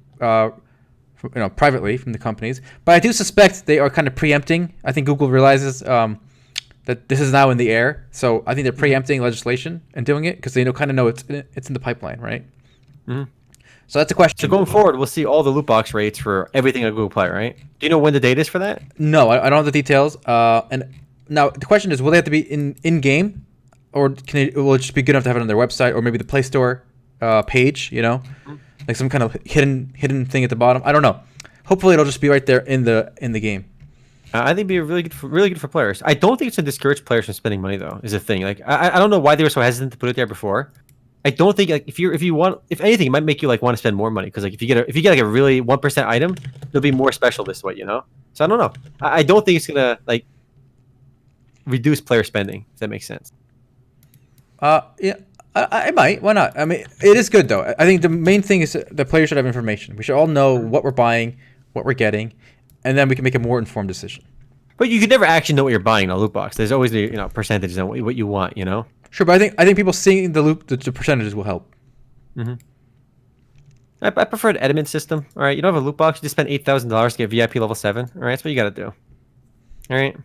privately from the companies. But I do suspect they are kind of preempting. I think Google realizes that this is now in the air. So I think they're preempting legislation and doing it because they know it's in the pipeline, right? Mm-hmm. So that's a question. So going forward, we'll see all the loot box rates for everything on Google Play, right? Do you know when the date is for that? No, I don't have the details. And now the question is, will they have to be in game, or will it just be good enough to have it on their website, or maybe the Play Store page? You know, like some kind of hidden thing at the bottom. I don't know. Hopefully, it'll just be right there in the game. I think it'd be really good for players. I don't think it's gonna discourage players from spending money though. Is a thing. Like I don't know why they were so hesitant to put it there before. I don't think like if anything, it might make you like want to spend more money because like if you get like a really 1% item, it'll be more special this way, you know. So I don't know. I don't think it's gonna like reduce player spending. If that makes sense. Yeah, I might. Why not? I mean, it is good though. I think the main thing is the players should have information. We should all know what we're buying, what we're getting, and then we can make a more informed decision. But you could never actually know what you're buying in a loot box. There's always the percentages on what you want, you know. Sure, but I think people seeing the percentages will help. Mm-hmm. I prefer the Eudemons system. All right, you don't have a loot box. You just spend $8,000 to get VIP level 7. All right, that's what you got to do. All right.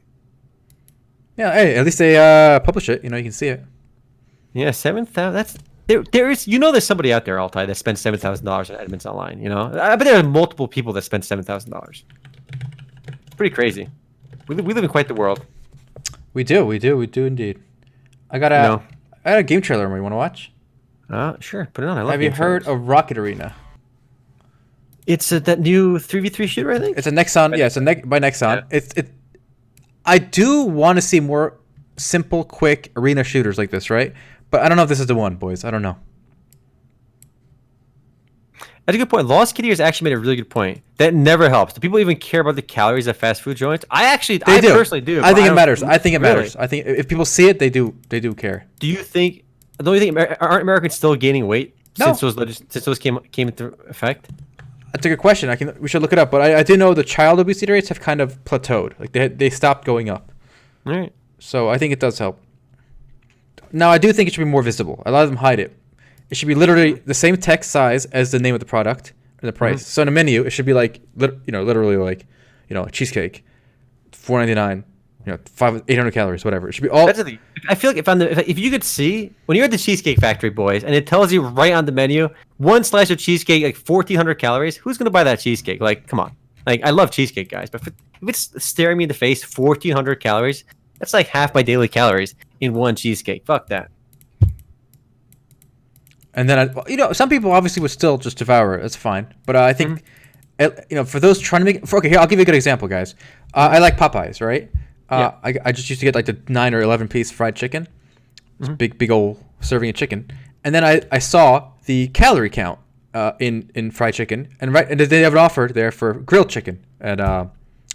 Yeah. Hey, at least they publish it. You know, you can see it. Yeah, 7,000. That's there is. You know, there's somebody out there, Altay, that spends $7,000 on Eudemons online. You know, I bet there are multiple people that spend $7,000. Pretty crazy. We live in quite the world. We do indeed. I got a game trailer. You want to watch? Sure. Put it on. I love. Have you heard of Rocket Arena? It's that new 3v3 shooter, I think. It's a Nexon. Yeah, it's by Nexon. Yeah. I do want to see more simple, quick arena shooters like this, right? But I don't know if this is the one, boys. I don't know. That's a good point. Lost Kitty has actually made a really good point. That never helps. Do people even care about the calories at fast food joints? I personally do. I think it matters. I think it matters. I think if people see it, they do care. Do you think? Don't you think aren't Americans still gaining weight since those came into effect? That's a good question. We should look it up. But I do know the child obesity rates have kind of plateaued. Like they stopped going up. All right. So I think it does help. Now I do think it should be more visible. A lot of them hide it. It should be literally the same text size as the name of the product and the price. So in a menu, it should be like, literally like, a cheesecake, $4.99, 800 calories, whatever. It should be all. That's the thing. I feel like if you could see when you're at the Cheesecake Factory, boys, and it tells you right on the menu, one slice of cheesecake, like 1,400 calories. Who's gonna buy that cheesecake? Like, come on. Like, I love cheesecake, guys, but if it's staring me in the face, 1,400 calories, that's like half my daily calories in one cheesecake. Fuck that. And then, some people obviously would still just devour it. That's fine. But I think, for those trying to make... Okay, here, I'll give you a good example, guys. I like Popeyes, right? I just used to get like the 9 or 11 piece fried chicken. It's big old serving of chicken. And then I saw the calorie count in fried chicken. And they have an offer there for grilled chicken at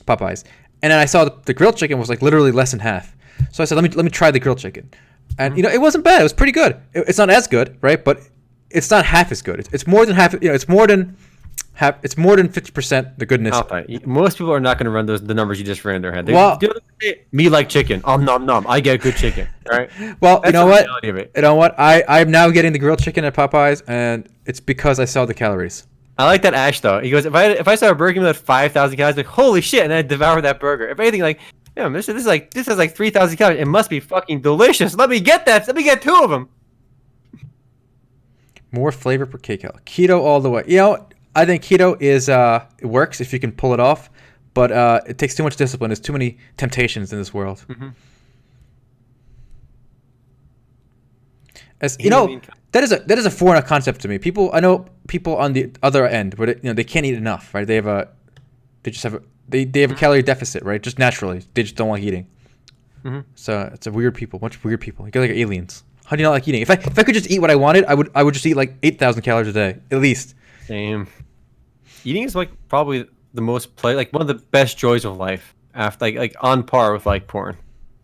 Popeyes. And then I saw the grilled chicken was like literally less than half. So I said, let me try the grilled chicken. And, it wasn't bad. It was pretty good. It's not as good, right? But it's not half as good. It's more than half. It's more than 50% the goodness. Most people are not going to run the numbers you just ran in their head. Me like chicken. Nom nom. I get good chicken. All right. Well, you know what? I'm now getting the grilled chicken at Popeyes, and it's because I saw the calories. I like that Ash though. He goes, if I saw a burger with 5,000 calories, like holy shit, and I devour that burger. If anything, like. Yeah, this has like 3,000 calories. It must be fucking delicious. Let me get that. Let me get 2 of them. More flavor per kcal. Keto all the way. I think keto it works if you can pull it off, but it takes too much discipline. There's too many temptations in this world. As that is a foreign concept to me. I know people on the other end where they can't eat enough, right? They have a calorie deficit, right? Just naturally, they just don't like eating. So it's a bunch of weird people. You guys like aliens. How do you not like eating? If I could just eat what I wanted, I would just eat like 8,000 calories a day at least. Same. Eating is like probably the most like one of the best joys of life. After like on par with like porn.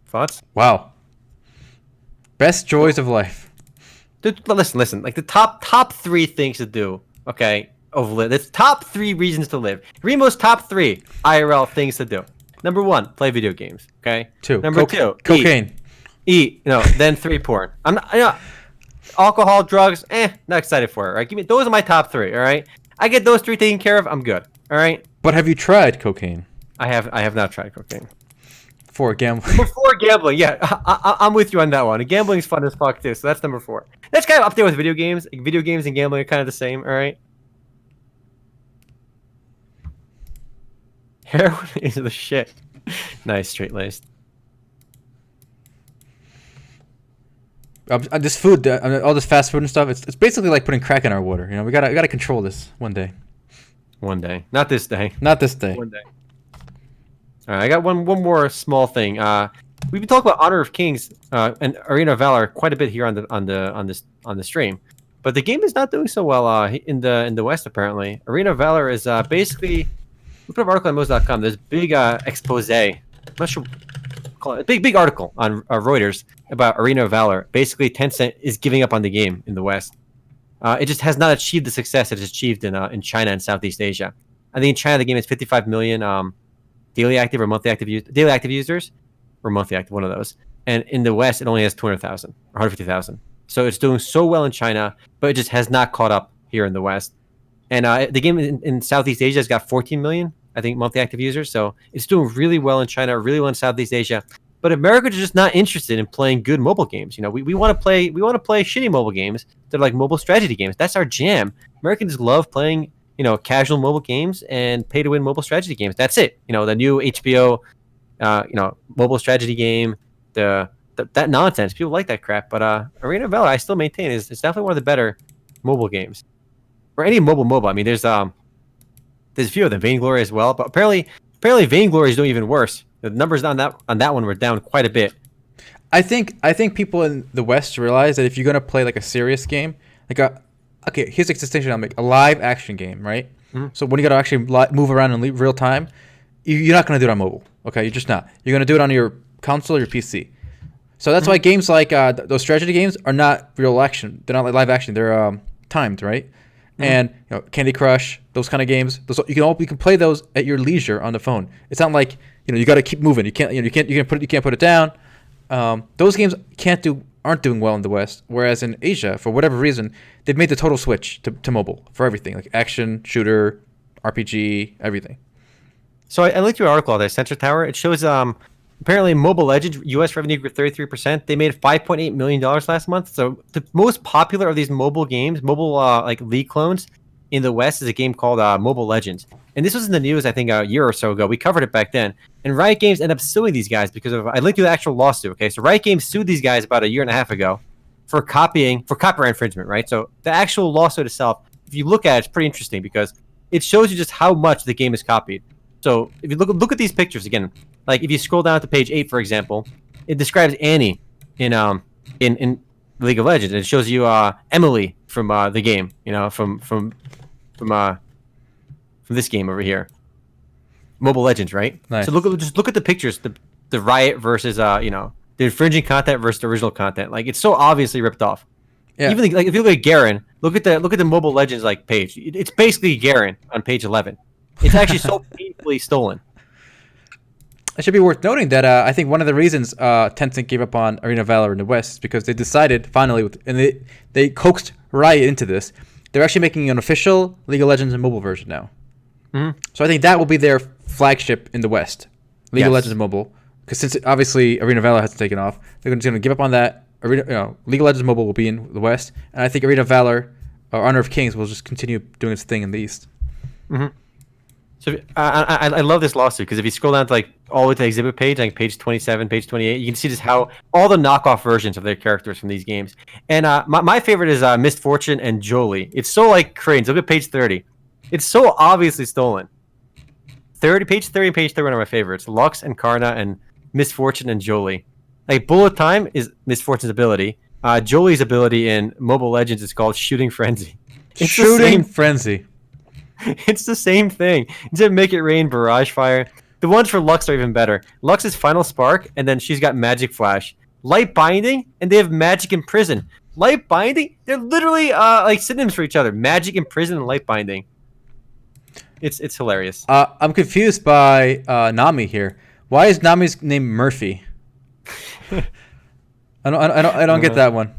Thoughts? Wow. Best joys of life. Dude, listen. Like the top 3 things to do. Okay. There's top 3 reasons to live. Remo's top 3 IRL things to do. Number 1, play video games. Okay. 2. Number 2, cocaine. Eat. Then 3, porn. I'm not. Alcohol, drugs. Not excited for it. Right. Give me those are my top 3. All right. I get those 3 taken care of. I'm good. All right. But have you tried cocaine? I have not tried cocaine. For gambling. Before gambling, yeah, I'm with you on that one. Gambling is fun as fuck too. So that's number 4. That's kind of up there with video games. Video games and gambling are kind of the same. All right. Heroin is the shit. Nice, straight laced. This food, all this fast food and stuff, it's basically like putting crack in our water. You know, we gotta control this one day. One day, not this day. Not this day. One day. All right, I got one more small thing. We've been talking about Honor of Kings and Arena of Valor quite a bit here on the stream, but the game is not doing so well in the West apparently. Arena of Valor is basically, we put up an article on MMOs.com. There's a big expose. I'm not sure. Call it a big article on Reuters about Arena of Valor. Basically, Tencent is giving up on the game in the West. It just has not achieved the success it has achieved in China and Southeast Asia. I think in China the game has 55 million daily active or monthly active daily active users, or monthly active, one of those. And in the West, it only has 200,000 or 150,000. So it's doing so well in China, but it just has not caught up here in the West. And the game in Southeast Asia has got 14 million, I think, monthly active users. So it's doing really well in China, really well in Southeast Asia. But Americans are just not interested in playing good mobile games. You know, we want to play shitty mobile games. They're like mobile strategy games. That's our jam. Americans love playing, you know, casual mobile games and pay to win mobile strategy games. That's it. You know, the new HBO, you know, mobile strategy game, that nonsense. People like that crap. But Arena of Valor, I still maintain, is definitely one of the better mobile games, or any mobile. I mean, there's a few of them, Vainglory as well. But apparently Vainglory is doing even worse. The numbers on that one were down quite a bit. I think people in the West realize that if you're gonna play like a serious game, okay, here's the distinction I'll make: a live action game, right? Mm-hmm. So when you gotta actually move around in real time, you're not gonna do it on mobile. Okay, you're just not. You're gonna do it on your console or your PC. So that's why games like those strategy games are not real action. They're not like live action. They're timed, right? Mm-hmm. And you know, Candy Crush, those kind of games, you can play those at your leisure on the phone. It's not like, you know, you got to keep moving. You can't put it down. Those games aren't doing well in the West, whereas in Asia, for whatever reason, they've made the total switch to mobile for everything, like action, shooter, RPG, everything. So I looked through an article at Sensor Tower. It shows apparently Mobile Legends U.S. revenue grew 33%. They made $5.8 million last month. So the most popular of these mobile games, like League clones in the West, is a game called Mobile Legends. And this was in the news, I think, a year or so ago. We covered it back then. And Riot Games ended up suing these guys because of, I linked you the actual lawsuit. Okay, so Riot Games sued these guys about a year and a half ago for copyright infringement, right? So the actual lawsuit itself, if you look at it, it's pretty interesting because it shows you just how much the game is copied. So if you look at these pictures again, like if you scroll down to page 8, for example, it describes Annie in League of Legends, and it shows you Emily from the game, you know, from this game over here, Mobile Legends, right? Nice. So look at the pictures, the Riot versus you know, the infringing content versus the original content. Like, it's so obviously ripped off. Yeah. Even like if you look at Garen, look at the Mobile Legends like page. It's basically Garen on page 11. It's actually so painfully stolen. It should be worth noting that I think one of the reasons Tencent gave up on Arena of Valor in the West is because they decided finally, and they coaxed Riot into this. They're actually making an official League of Legends and mobile version now. Mm-hmm. So I think that will be their flagship in the West, League of Legends mobile. Because since obviously Arena of Valor hasn't taken off, they're going to give up on that. League of Legends mobile will be in the West, and I think Arena of Valor or Honor of Kings will just continue doing its thing in the East. Mm-hmm. So I love this lawsuit because if you scroll down to like all the way to the exhibit page, like page 27, page 28, you can see just how all the knockoff versions of their characters from these games. And my favorite is Misfortune and Jolie. It's so like cringe. Look at page 30. It's so obviously stolen. Page 30 and page 31 are my favorites. Lux and Karna and Misfortune and Jolie. Like Bullet Time is Misfortune's ability. Jolie's ability in Mobile Legends is called Shooting Frenzy. It's Shooting Frenzy. It's the same thing. Instead of Make It Rain, Barrage Fire. The ones for Lux are even better. Lux is Final Spark, and then she's got Magic Flash. Light Binding, and they have Magic Imprison. Light Binding? They're literally like synonyms for each other. Magic Imprison and Light Binding. It's hilarious. I'm confused by Nami here. Why is Nami's name Murphy? I don't get that one.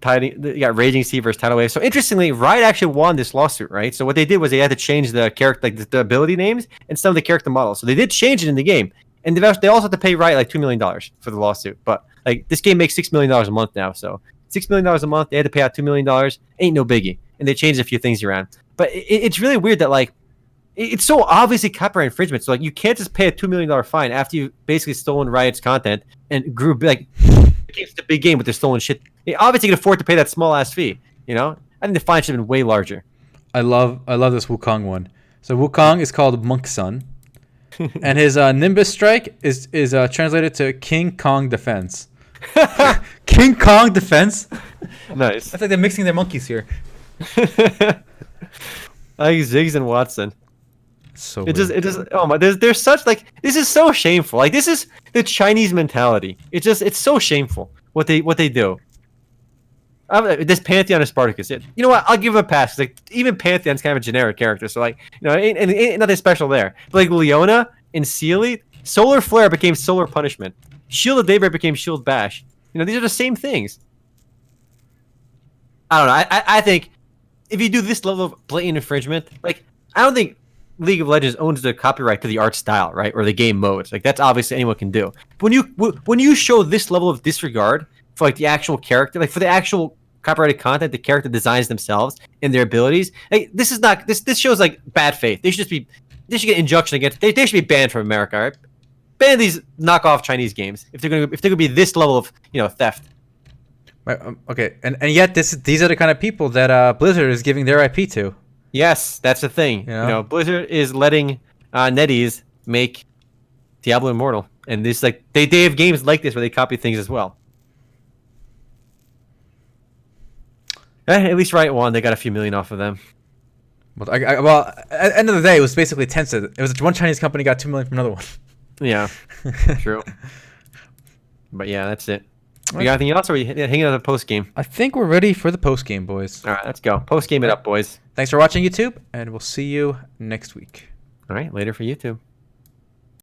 You got Raging Sea versus Tidal Wave. So interestingly, Riot actually won this lawsuit, right? So what they did was they had to change the character, like the ability names and some of the character models. So they did change it in the game, and they also had to pay Riot like $2 million for the lawsuit. But like this game makes $6 million a month now, so $6 million a month. They had to pay out $2 million. Ain't no biggie, and they changed a few things around. But it's really weird that like it's so obviously copyright infringement. So like, you can't just pay a $2 million fine after you basically stolen Riot's content and grew like it's a big game with their stolen shit. They obviously can afford to pay that small ass fee. You know, I think the fine should have been way larger. I love this Wukong one. So Wukong is called Monk Sun, and his Nimbus strike is translated to King Kong Defense. King Kong Defense. Nice. I think they're mixing their monkeys here. Like Ziggs and Watson. So it just oh my, there's such like, this is so shameful. Like, this is the Chinese mentality. It's so shameful what they do. This Pantheon of Spartacus. You know what? I'll give him a pass. Like, even Pantheon's kind of a generic character, so like, you know, ain't nothing special there. But like Leona and Sealy, Solar Flare became Solar Punishment. Shield of Daybreak became Shield Bash. You know, these are the same things. I don't know. I think if you do this level of blatant infringement, like, I don't think League of Legends owns the copyright to the art style, right, or the game modes. Like, that's obviously anyone can do. But when you show this level of disregard for like the actual character, like for the actual copyrighted content, the character designs themselves and their abilities, like, this is not this shows like bad faith. They should get injunction against. They should be banned from America. Right? Ban these knockoff Chinese games if they're gonna be this level of, you know, theft. Right, okay, and yet these are the kind of people that Blizzard is giving their IP to. Yes, that's the thing. You know, Blizzard is letting NetEase make Diablo Immortal, and this, like, they have games like this where they copy things as well. At least Riot won. They got a few million off of them. Well, well, at the end of the day, it was basically Tencent. It was one Chinese company got 2 million from another one. Yeah, true. But yeah, that's it. You got anything else, or are you hanging out the post game? I think we're ready for the post game, boys. All right, let's go. Post game it up, boys. Thanks for watching, YouTube, and we'll see you next week. All right, later for YouTube.